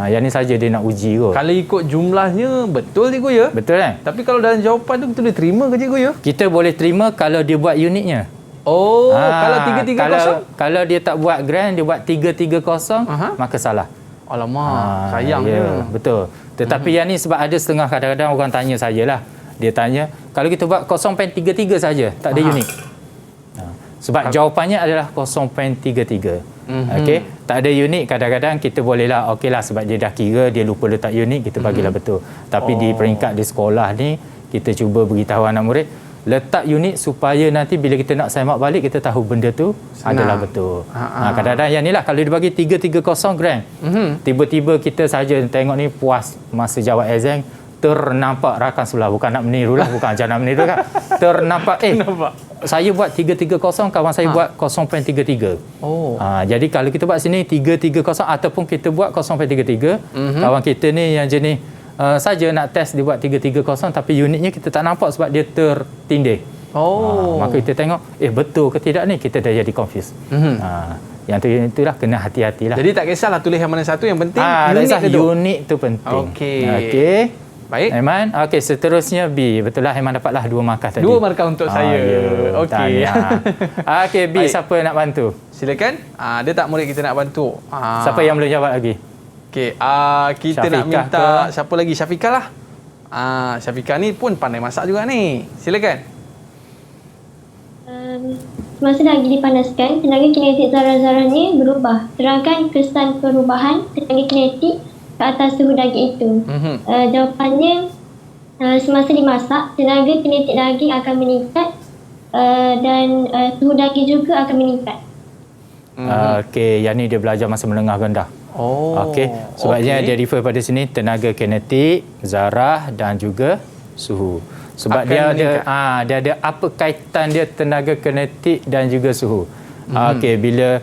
Yang ni saja dia nak uji kot. Kalau ikut jumlahnya betul cikgu ya? Betul kan? Tapi kalau dalam jawapan tu kita boleh terima ke cikgu ya? Kita boleh terima kalau dia buat unitnya. Oh, kalau 330? Kalau dia tak buat gram, dia buat 330, maka salah. Alamak, sayangnya. Ya, betul. Tetapi yang ni sebab ada setengah kadang-kadang orang tanya saya lah. Dia tanya, kalau kita buat 0.33 saja, tak ada unit. Sebab jawapannya adalah 0.33. Okey, tak ada unit, kadang-kadang kita bolehlah okeylah sebab dia dah kira, dia lupa letak unit, kita bagilah betul. Tapi di peringkat di sekolah ni, kita cuba beritahu anak murid letak unit supaya nanti bila kita nak sign up balik kita tahu benda tu adalah betul. Kadang-kadang yang ni lah kalau dia bagi 330 gram, tiba-tiba kita saja tengok ni puas masa jawab exam, ternampak rakan sebelah, bukan nak meniru lah, bukan jangan nak meniru kan, ternampak saya buat 330, kawan saya buat 0.33. Jadi kalau kita buat sini 330 ataupun kita buat 0.33, kawan kita ni yang jenis saja nak test dia buat 330 tapi unitnya kita tak nampak sebab dia tertindih. Maka kita tengok betul ke tidak ni, kita dah jadi confused. Yang tu itulah kena hati-hatilah. Jadi tak kisahlah tulis yang mana satu, yang penting unit tu penting. Okey. Baik. Aiman, okey, seterusnya B. Betul lah Aiman dapatlah 2 markah tadi. 2 markah untuk saya. Okey. Okey, B, baik. Siapa nak bantu? Silakan. Ada tak murid kita nak bantu? Siapa yang belum jawab lagi? Okey, kita Syafiqah nak minta siapa lagi? Syafiqah lah. Syafiqah ni pun pandai masak juga ni. Silakan. Semasa lagi dipanaskan, tenaga kinetik zarah-zarahnya berubah. Terangkan kesan perubahan tenaga kinetik ke atas suhu daging itu. Jawapannya, semasa dimasak, tenaga kinetik daging akan meningkat dan suhu daging juga akan meningkat. Okey, yang ni dia belajar masa menengah rendah. Okey, sebabnya dia refer pada sini tenaga kinetik, zarah dan juga suhu. Sebab dia ada apa kaitan dia tenaga kinetik dan juga suhu. Okey, bila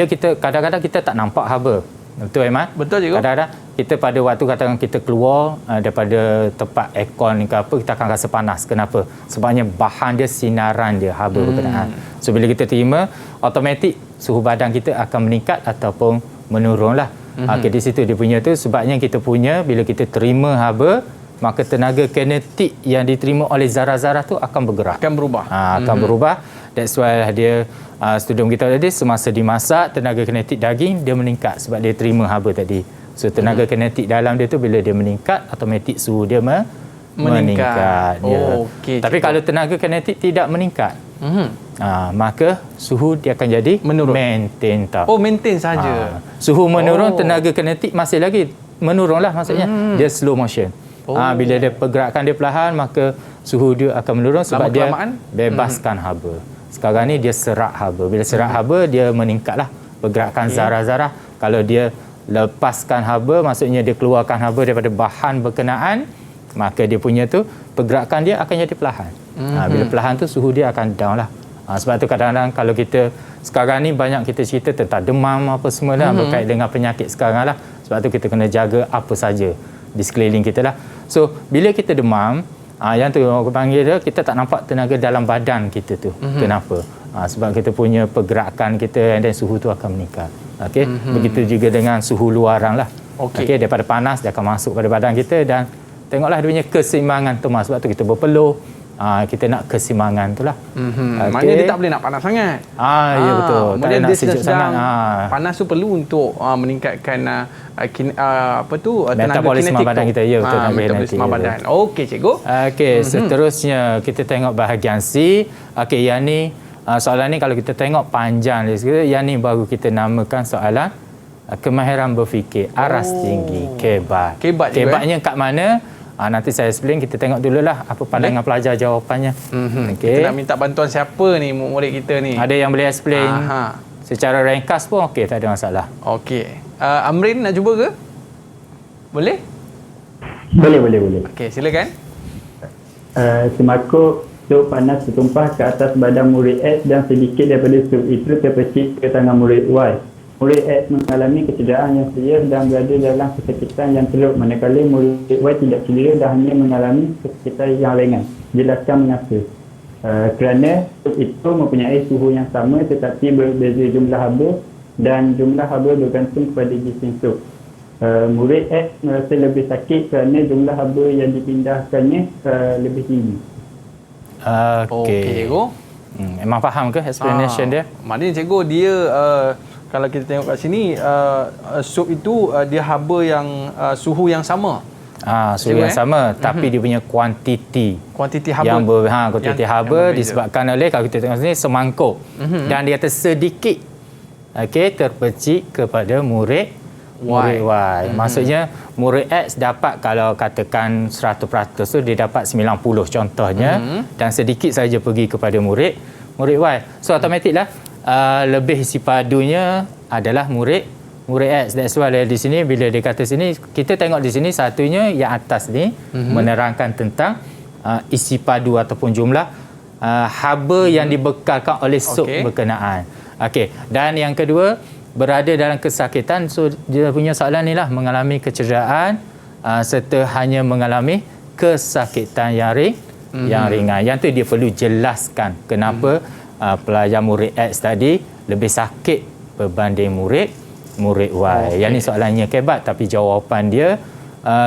kita kadang-kadang kita tak nampak haba. Betul Aiman? Betul cikgu. Kadang-kadang kita pada waktu katakan kita keluar daripada tempat aircon ke apa, kita akan rasa panas. Kenapa? Sebabnya bahan dia, sinaran dia, haba berkenaan. So bila kita terima, automatik suhu badan kita akan meningkat ataupun menurunlah. Okey, di situ dia punya tu sebabnya kita punya bila kita terima haba, maka tenaga kinetik yang diterima oleh zarah-zarah tu akan bergerak. Akan berubah. Akan berubah That's why dia student kita tadi semasa dimasak tenaga kinetik daging dia meningkat sebab dia terima haba tadi. So tenaga kinetik dalam dia tu bila dia meningkat, automatik suhu dia meningkat. Okey. Tapi kalau tenaga kinetik tidak meningkat, maka suhu dia akan jadi menurun. Maintain tau. Oh, maintain saja. Suhu menurun, tenaga kinetik masih lagi menurunlah maksudnya. Dia slow motion. Bila dia pergerakan dia perlahan, maka suhu dia akan menurun sebab dia bebaskan haba. Sekarang ni dia serak haba. Bila serak haba, dia meningkatlah pergerakan zarah-zarah. Kalau dia lepaskan haba, maksudnya dia keluarkan haba daripada bahan berkenaan, maka dia punya tu pergerakan dia akan jadi perlahan. Bila perlahan tu suhu dia akan down lah. Sebab tu kadang-kadang kalau kita sekarang ni banyak kita cerita tentang demam apa semua lah berkait dengan penyakit sekarang lah. Sebab tu kita kena jaga apa saja di sekeliling kita lah. So bila kita demam, yang tu orang panggil dia, kita tak nampak tenaga dalam badan kita tu. Kenapa? Sebab kita punya pergerakan kita dan suhu tu akan meningkat. Okey. Begitu juga dengan suhu luaran lah. Okey, daripada panas dia akan masuk pada badan kita dan tengoklah dia punya keseimbangan tu. Sebab tu kita berpeluh. Kita nak keseimbangan tu lah. Maknanya dia tak boleh nak panas sangat. Ya betul. Tak boleh nak sejuk sangat. Panas tu perlu untuk meningkatkan metabolisme badan kita. Ya betul. Metabolisme badan. Okey cikgu. Seterusnya kita tengok bahagian C. Okey, yang ni soalan ni kalau kita tengok panjang dia sikit. Yang ni baru kita namakan soalan kemahiran berfikir aras tinggi kebat. Kebatnya kat mana? Nanti saya explain, kita tengok dululah apa pandangan pelajar jawapannya. Kita nak minta bantuan siapa ni murid kita ni? Ada yang boleh explain secara ringkas pun okey, tak ada masalah. Okey. Amrin nak cuba ke? Boleh? Boleh. Okey, silakan. Semakuk sup panas tertumpah ke atas badan murid X dan sedikit daripada sup itu terpercik ke tangan murid Y. Murid X mengalami kecederaan yang serius dan berada dalam kesakitan yang teruk, manakala murid Y tidak cedera dan hanya mengalami kesakitan yang ringan. Jelaskan mengapa. Kerana sup itu mempunyai suhu yang sama tetapi berbeza jumlah haba dan jumlah haba bergantung kepada jisim sup. Murid X merasa lebih sakit kerana jumlah haba yang dipindahkannya lebih tinggi. Okey. Memang faham ke explanation dia? Maknanya cikgu dia kalau kita tengok kat sini sup itu dia haba yang suhu yang sama. Suhu yang sama tapi dia punya kuantiti haba yang kuantiti haba disebabkan oleh, kalau kita tengok sini semangkuk dan dia tersedikit terpercik kepada murid Y. Maksudnya murid X dapat, kalau katakan 100% tu dia dapat 90 contohnya, dan sedikit saja pergi kepada murid Y. So automatiklah lebih isi padunya adalah murid X. That's why di sini bila dia kata sini, kita tengok di sini satunya yang atas ni menerangkan tentang isi padu ataupun jumlah haba yang dibekalkan oleh sup berkenaan. Okey, dan yang kedua berada dalam kesakitan. So dia punya soalan ni lah, mengalami kecederaan serta hanya mengalami kesakitan yang ringan. Yang tu dia perlu jelaskan kenapa pelajar murid X tadi lebih sakit berbanding murid Y. Yang ni soalannya kebat tapi jawapan dia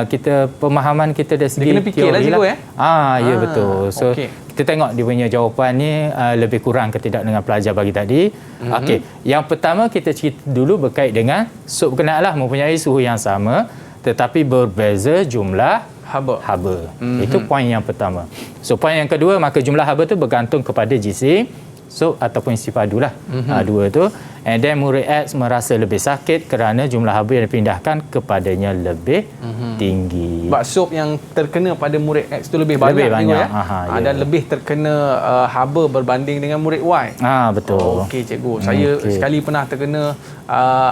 kita pemahaman kita dari segi dia kena fikirlah cikgu ya betul. So kita tengok dia punya jawapan ni lebih kurang ke tidak dengan pelajar bagi tadi. Okey, yang pertama kita cerita dulu berkait dengan sup berkenaanlah mempunyai suhu yang sama tetapi berbeza jumlah haba. Itu poin yang pertama. So poin yang kedua, maka jumlah haba tu bergantung kepada jisim sup ataupun isi padu lah. Dua tu. And then murid X merasa lebih sakit kerana jumlah haba yang dipindahkan kepadanya lebih tinggi. Sebab sup yang terkena pada murid X tu lebih banyak. Dan lebih terkena haba berbanding dengan murid Y. Betul. Okey cikgu, saya sekali pernah terkena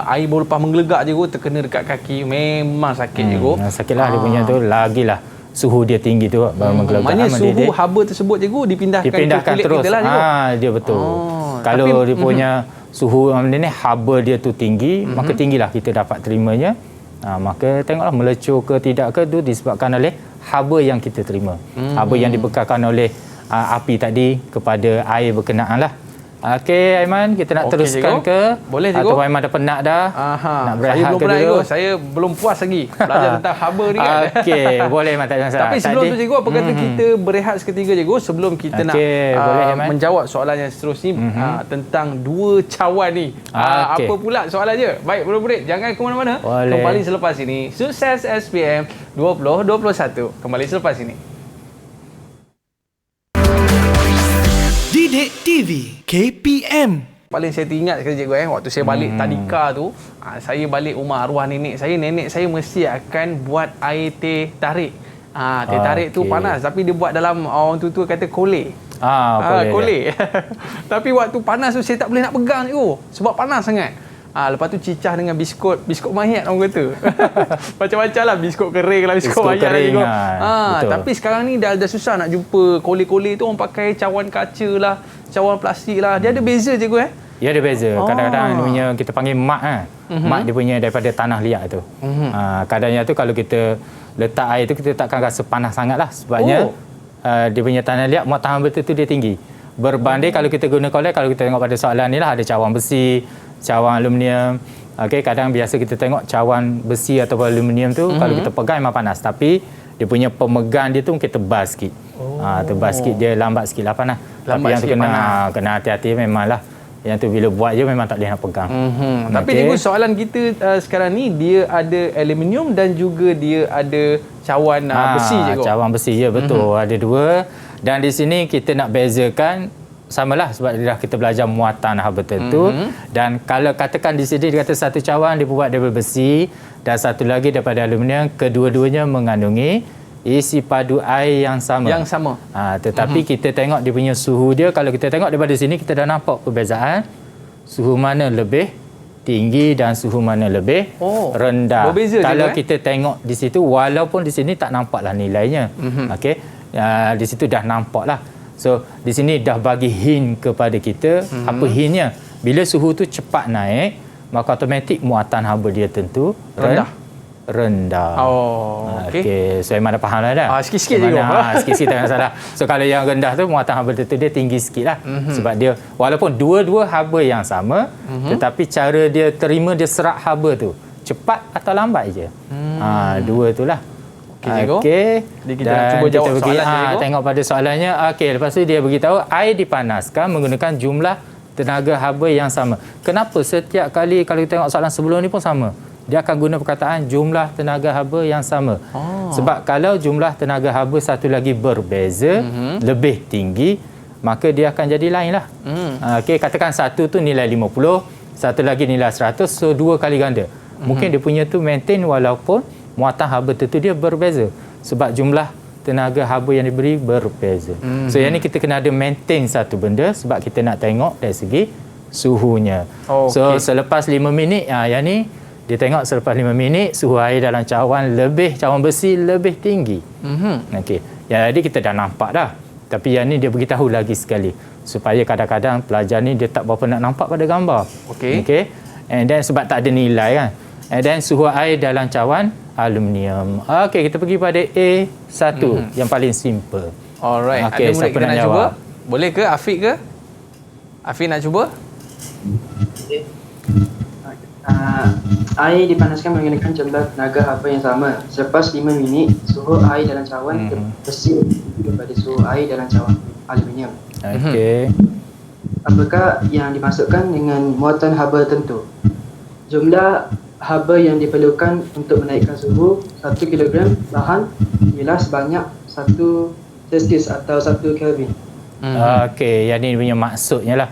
air baru lepas menggelegak cikgu, terkena dekat kaki, memang sakit cikgu. Sakitlah dia punya tu, lagilah suhu dia tinggi tu baru menggelegak. Maknanya suhu haba tersebut cikgu dipindahkan ke kulit terus. Kita lah cikgu. Dia betul. Kalau dia punya suhu ni haba dia tu tinggi, maka tinggilah kita dapat terimanya. Maka tengoklah melecur ke tidak ke tu disebabkan oleh haba yang kita terima. Haba yang dibekalkan oleh api tadi kepada air berkenaan lah. Okey Aiman, kita nak Okey, teruskan cikgu. ke? Boleh, cikgu. Atau Aiman dah penat dah? Nak berehat Saya belum ke pernah dulu? cikgu. Saya belum puas lagi belajar tentang haba ni kan. Okey, boleh Aiman, tak ada masalah. Tapi sebelum tu cikgu, apa kata kita berehat seketika cikgu sebelum kita nak boleh, Aiman. menjawab soalan yang seterusnya tentang dua cawan ni. Okey. Apa pula soalannya? Baik, murid-murid, jangan ke mana-mana. Boleh. Kembali selepas ini. Sukses SPM 2021. Kembali selepas ini. Didik TV KPM. Paling saya teringat sekali cikgu waktu saya balik tadika tu, saya balik rumah arwah nenek saya mesti akan buat air teh tarik. Teh tarik tu panas tapi dia buat dalam orang tua kata kolej. Kolej. Tapi waktu panas tu saya tak boleh nak pegang cikgu sebab panas sangat. Lepas tu cicah dengan biskut mayat orang kata. Macam-macam lah, biskut kering lah, biskut mayat lah cikgu. Tapi sekarang ni dah susah nak jumpa kolej-kolej tu, orang pakai cawan kaca lah, cawan plastik lah. Dia ada beza cikgu Ya, ada beza. Kadang-kadang dia punya kita panggil mak mak dia punya daripada tanah liat tu. Kadangnya tu kalau kita letak air tu kita takkan rasa panas sangat lah sebabnya dia punya tanah liat muatan betul tu dia tinggi. Berbanding kalau kita guna kolej, kalau kita tengok pada soalan ni lah, ada cawan besi, cawan aluminium. Okey, kadang biasa kita tengok cawan besi atau aluminium tu kalau kita pegang memang panas, tapi dia punya pemegang dia tu mungkin tebal sikit. Tebal sikit, dia lambat sikit lah panas. Tapi yang tu kena hati-hati memanglah. Yang tu bila buat je memang tak boleh nak pegang. Tapi cikgu, soalan kita sekarang ni dia ada aluminium dan juga dia ada cawan besi cikgu. Cawan besi, ya betul. Ada dua. Dan di sini kita nak bezakan samalah sebab dah kita belajar muatan haba tertentu. Dan kalau katakan di sini dia kata satu cawan dia buat daripada besi dan satu lagi daripada aluminium, kedua-duanya mengandungi isi padu air yang sama. Tetapi kita tengok dia punya suhu dia, kalau kita tengok daripada sini kita dah nampak perbezaan suhu mana lebih tinggi dan suhu mana lebih rendah. Berbeza kalau juga, kita tengok di situ, walaupun di sini tak nampaklah nilainya. Okey. Di situ dah nampaklah. So di sini dah bagi hint kepada kita. Apa hintnya? Bila suhu tu cepat naik, maka automatik muatan haba dia tentu rendah. Okey. So Aiman dah faham dah. Sikit-sikit je. Sikit-sikit tak masalah. So kalau yang rendah tu muatan haba tentu dia tinggi sikit lah. Sebab dia walaupun dua-dua haba yang sama, tetapi cara dia terima, dia serap haba tu cepat atau lambat je. Dua tu lah. Okey. Kita nak cuba jawab soalan cikgu. Tengok pada soalannya. Okey, lepas tu dia beritahu air dipanaskan menggunakan jumlah tenaga haba yang sama. Kenapa setiap kali kalau kita tengok soalan sebelum ni pun sama? Dia akan guna perkataan jumlah tenaga haba yang sama. Sebab kalau jumlah tenaga haba satu lagi berbeza, lebih tinggi, maka dia akan jadi lain lah. Okey, katakan satu tu nilai 50, satu lagi nilai 100, so dua kali ganda. Mungkin dia punya tu maintain walaupun muatan haba tertentu dia berbeza. Sebab jumlah tenaga haba yang diberi berbeza. So yang ni kita kena ada maintain satu benda sebab kita nak tengok dari segi suhunya. So selepas 5 minit, yang ni dia tengok selepas 5 minit suhu air dalam cawan besi lebih tinggi. Okey. Jadi kita dah nampak dah. Tapi yang ni dia beritahu lagi sekali supaya kadang-kadang pelajar ni dia tak berapa nak nampak pada gambar. Okey. And then sebab tak ada nilai kan. And then suhu air dalam cawan aluminium. Okey, kita pergi pada A1 yang paling simple. Alright. Okay, ada murid kita nak jawab? cuba? Boleh ke Afiq ke? Afiq nak cuba? Air dipanaskan menggunakan jumlah tenaga haba yang sama. Selepas 5 minit, suhu air dalam cawan besi daripada suhu air dalam cawan aluminium. Okey. Apakah yang dimaksudkan dengan muatan haba tertentu? Jumlah haba yang diperlukan untuk menaikkan suhu 1 kg bahan ialah sebanyak 1 Celsius atau 1 Kelvin. Okey, yang ni punya maksudnya lah.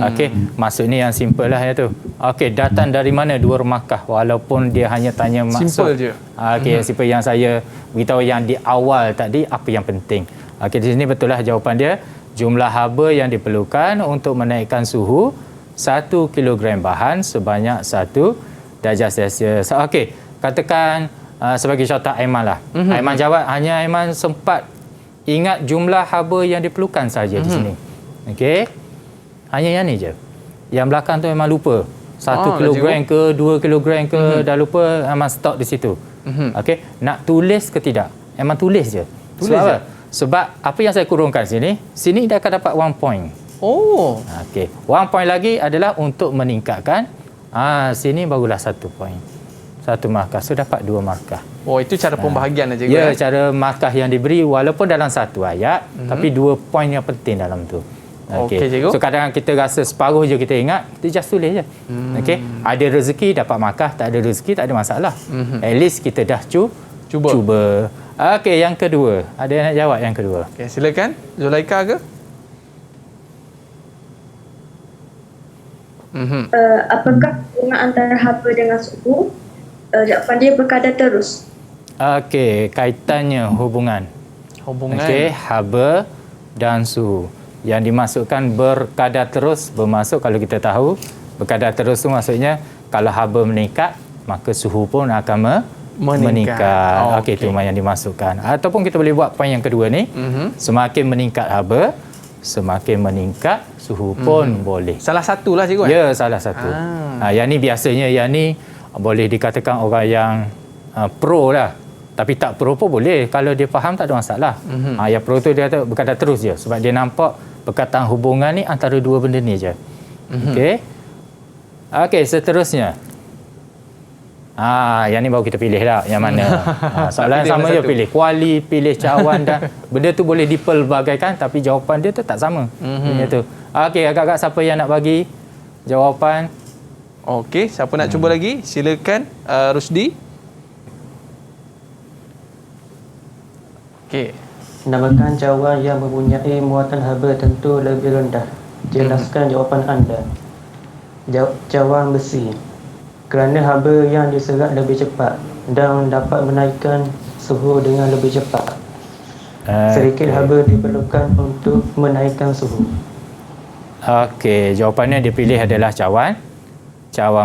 Okey, maksud ni yang simple lah ya tu. Okey, datang dari mana dua remakah walaupun dia hanya tanya maksud. Simple je. Okey, yang simple yang saya beritahu yang di awal tadi apa yang penting. Okey, di sini betul lah jawapan dia. Jumlah haba yang diperlukan untuk menaikkan suhu 1 kg bahan sebanyak 1 darjah Celsius. Okey, katakan sebagai contoh Aiman lah. Aiman jawab, hanya Aiman sempat ingat jumlah haba yang diperlukan saja di sini. Okey. Hanya yang ni je. Yang belakang tu memang lupa. 1 kilogram ke 2 kilogram ke dah lupa, Aiman stop di situ. Okey. Nak tulis ke tidak? Aiman tulis je. Sebab apa? Sebab apa yang saya kurungkan sini, sini dia akan dapat 1 point. Oh. Okey. 1 point lagi adalah untuk meningkatkan. Sini barulah 1 point. 1 markah. So dapat 2 markah. Oh, itu cara pembahagian cikgu. Ya, cara markah yang diberi walaupun dalam satu ayat, tapi 2 poin yang penting dalam tu. Okey, cikgu. So kadang kita rasa separuh je kita ingat, kita just tulis je. Okey. Ada rezeki dapat markah, tak ada rezeki tak ada masalah. At least kita dah cuba. Okey, yang kedua. Ada yang nak jawab yang kedua? Okey, silakan. Zulaika ke? Apakah hubungan antara haba dengan suhu? Jawapan dia berkadar terus. Okey, kaitannya hubungan. Okey, haba dan suhu. Yang dimasukkan berkadar terus, bermaksud kalau kita tahu, berkadar terus tu maksudnya kalau haba meningkat, maka suhu pun akan meningkat. Okey, itu yang dimasukkan. Ataupun kita boleh buat poin yang kedua ni, semakin meningkat haba, semakin meningkat suhu pun boleh. Salah satu lah cikgu. Ya, salah satu. Yang ni biasanya, yang ni boleh dikatakan orang yang pro lah. Tapi tak pro pun boleh. Kalau dia faham tak ada masalah. Yang pro tu dia berkata terus je. Sebab dia nampak perkataan hubungan ni antara dua benda ni je. Okey. Okey, seterusnya. Yang ni baru kita pilih lah. Yang mana? Soalan sama je pilih. Kuali, pilih cawan dan benda tu boleh dipelbagaikan tapi jawapan dia tetap sama. Benda tu. Okey, agak-agak siapa yang nak bagi jawapan? Okey, siapa nak cuba lagi? Silakan Rusdi. Okey. Namakan cawan yang mempunyai muatan haba tentu lebih rendah. Jelaskan jawapan anda. Cawan besi. Kerana haba yang diserap lebih cepat dan dapat menaikkan suhu dengan lebih cepat. Sedikit haba diperlukan untuk menaikkan suhu. Okey, jawapannya dia pilih adalah cawan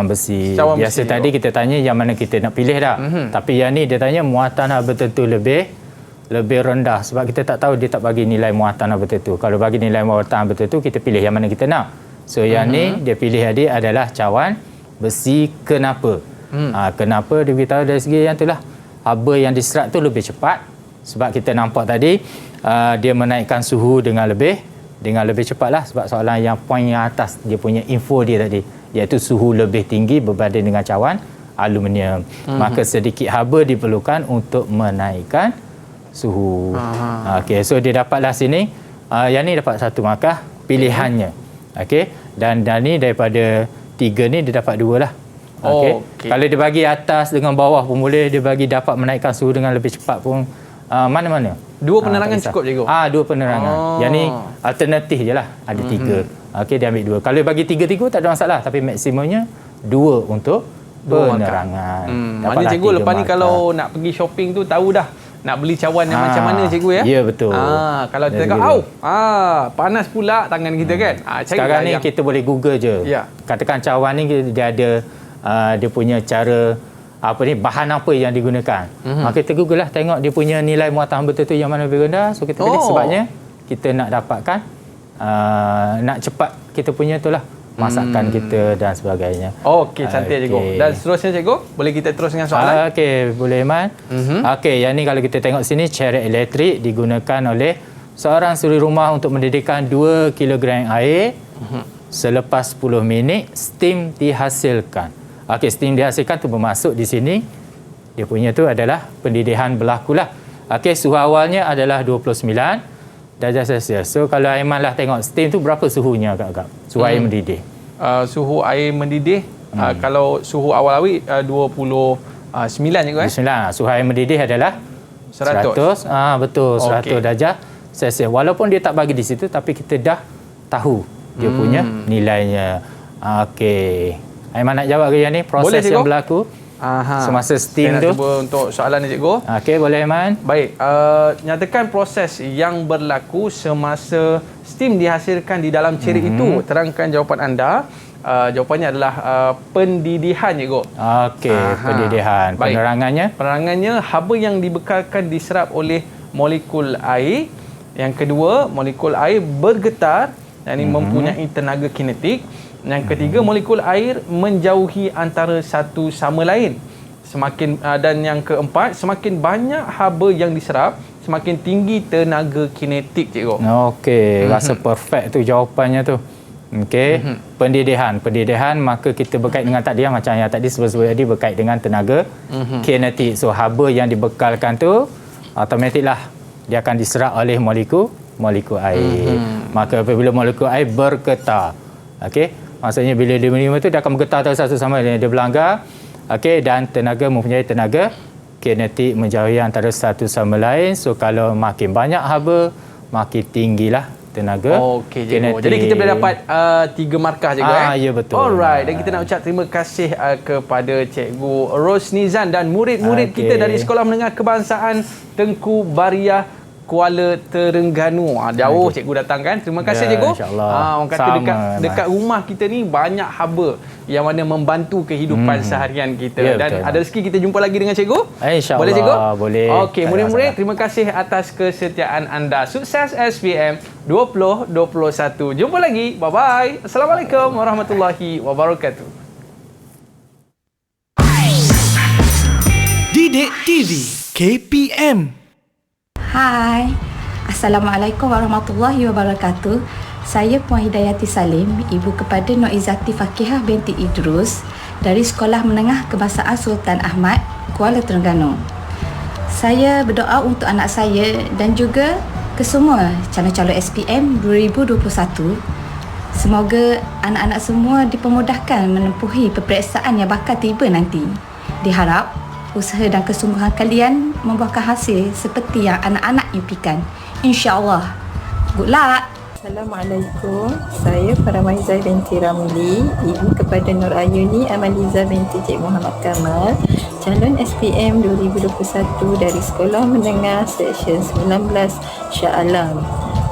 besi. Biasa tadi kita tanya yang mana kita nak pilih dah. Tapi yang ni dia tanya muatan haba tentu lebih rendah sebab kita tak tahu dia tak bagi nilai muatan haba tentu. Kalau bagi nilai muatan haba tentu kita pilih yang mana kita nak. So yang ni dia pilih adalah cawan besi. Kenapa? Kenapa dia beritahu dari segi yang itulah haba yang diserap tu lebih cepat sebab kita nampak tadi dia menaikkan suhu dengan lebih cepatlah sebab soalan yang poin yang atas dia punya info dia tadi iaitu suhu lebih tinggi berbanding dengan cawan aluminium. Maka sedikit haba diperlukan untuk menaikkan suhu. Okey, so dia dapatlah sini yang ni dapat 1 markah pilihannya. Okey, dan ni daripada 3 ni dia dapat 2 lah. Okey. Kalau dia bagi atas dengan bawah pun boleh, dia bagi dapat menaikkan suhu dengan lebih cepat pun mana-mana. 2 penerangan cukup cikgu. 2 penerangan. Yang ni alternatif je lah. Ada 3. Okey, dia ambil 2. Kalau bagi 3 tak ada masalah, tapi maksimumnya 2 untuk penerangan. Maknanya cikgu lepas ni kalau nak pergi shopping tu tahu dah nak beli cawan yang macam mana cikgu ya? Ya, betul. Kalau kita tengok panas pula tangan kita kan. Sekarang ni kita boleh Google je. Ya. Katakan cawan ni dia ada dia punya cara bahan apa yang digunakan. Kita Google lah tengok dia punya nilai muatan haba tentu yang mana lebih rendah. So kita pilih sebabnya kita nak dapatkan nak cepat kita punya itulah masakan kita dan sebagainya. Okey, cantik cikgu. Dan seterusnya cikgu, boleh kita terus dengan soalan? Okey, boleh Man. Okey, yang ni kalau kita tengok sini ceret elektrik digunakan oleh seorang suri rumah untuk mendidihkan 2 kg air. Selepas 10 minit steam dihasilkan. Okey, steam dihasilkan tu bermaksud di sini dia punya tu adalah pendidihan berlakulah. Okey, suhu awalnya adalah 29 darjah Celsius. So kalau Aiman lah tengok steam tu berapa suhunya agak-agak? Suhu air mendidih. Suhu air mendidih kalau suhu awal-awal 29 juga 29. Suhu air mendidih adalah 100. Betul, 100 darjah Celsius. Walaupun dia tak bagi di situ tapi kita dah tahu dia punya nilainya. Okey. Aiman nak jawab ke yang ni? Proses yang berlaku semasa steam tu. Saya nak cuba untuk soalan ni cikgu. Okey, boleh Aiman. Baik, nyatakan proses yang berlaku semasa steam dihasilkan di dalam ceret itu. Terangkan jawapan anda. Jawapannya adalah pendidihan cikgu. Okey, pendidihan. Baik. Penerangannya haba yang dibekalkan diserap oleh molekul air. Yang kedua, molekul air bergetar, yang ini mempunyai tenaga kinetik. Yang ketiga, molekul air menjauhi antara satu sama lain. Dan yang keempat, semakin banyak haba yang diserap, semakin tinggi tenaga kinetik, cikgu. Okey, rasa perfect tu jawapannya tu. Okey, pendidikan maka kita berkait dengan tadi macam yang tadi sebelum tadi berkait dengan tenaga kinetik. So haba yang dibekalkan tu automatik lah dia akan diserap oleh molekul air. Maka apabila molekul air bergetar, okey, maksudnya bila dia menerima tu dia akan bergetar satu sama lain, dia berlanggar, okey, dan tenaga mempunyai tenaga kinetik menjauhi antara satu sama lain. So kalau makin banyak haba, makin tinggilah tenaga Okey, cikgu. kinetik. Jadi kita boleh dapat 3 markah, cikgu. Ya, betul. Alright, dan kita nak ucap terima kasih kepada Cikgu Rosnizan dan murid-murid kita dari Sekolah Menengah Kebangsaan Tengku Bariah, Kuala Terengganu. Jauh cikgu datang kan. Terima kasih, cikgu. InsyaAllah. Orang kata dekat rumah kita ni banyak haba yang mana membantu kehidupan seharian kita. Ya, dan betul. ada rezeki kita jumpa lagi dengan cikgu. InsyaAllah. Boleh, cikgu? Boleh. Okey, murid-murid, terima kasih atas kesetiaan anda. Sukses SPM 2021. Jumpa lagi. Bye-bye. Assalamualaikum warahmatullahi wabarakatuh. Didik TV KPM. Hai, Assalamualaikum warahmatullahi wabarakatuh. Saya Puan Hidayati Salim, ibu kepada Nur Izzati Fakihah binti Idrus dari Sekolah Menengah Kebangsaan Sultan Ahmad, Kuala Terengganu. Saya berdoa untuk anak saya dan juga kesemua calon-calon SPM 2021. Semoga anak-anak semua dipermudahkan menempuhi peperiksaan yang bakal tiba nanti. Diharap usaha dan kesungguhan kalian membuahkan hasil seperti yang anak-anak impikan. InsyaAllah. Good luck. Assalamualaikum. Saya Paramaizah binti Ramli, ibu kepada Nur Ayuni Amaliza binti Cik Muhammad Kamal, calon SPM 2021 dari Sekolah Menengah Seksyen 19 Shah Alam.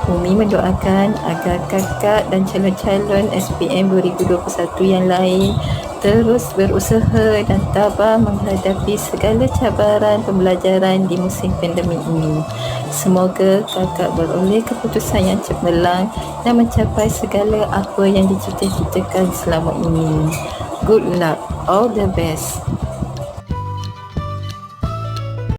Umi mendoakan agar kakak dan calon-calon SPM 2021 yang lain terus berusaha dan tabah menghadapi segala cabaran pembelajaran di musim pandemik ini. Semoga kakak beroleh keputusan yang cemerlang dan mencapai segala apa yang dicita-citakan selama ini. Good luck. All the best.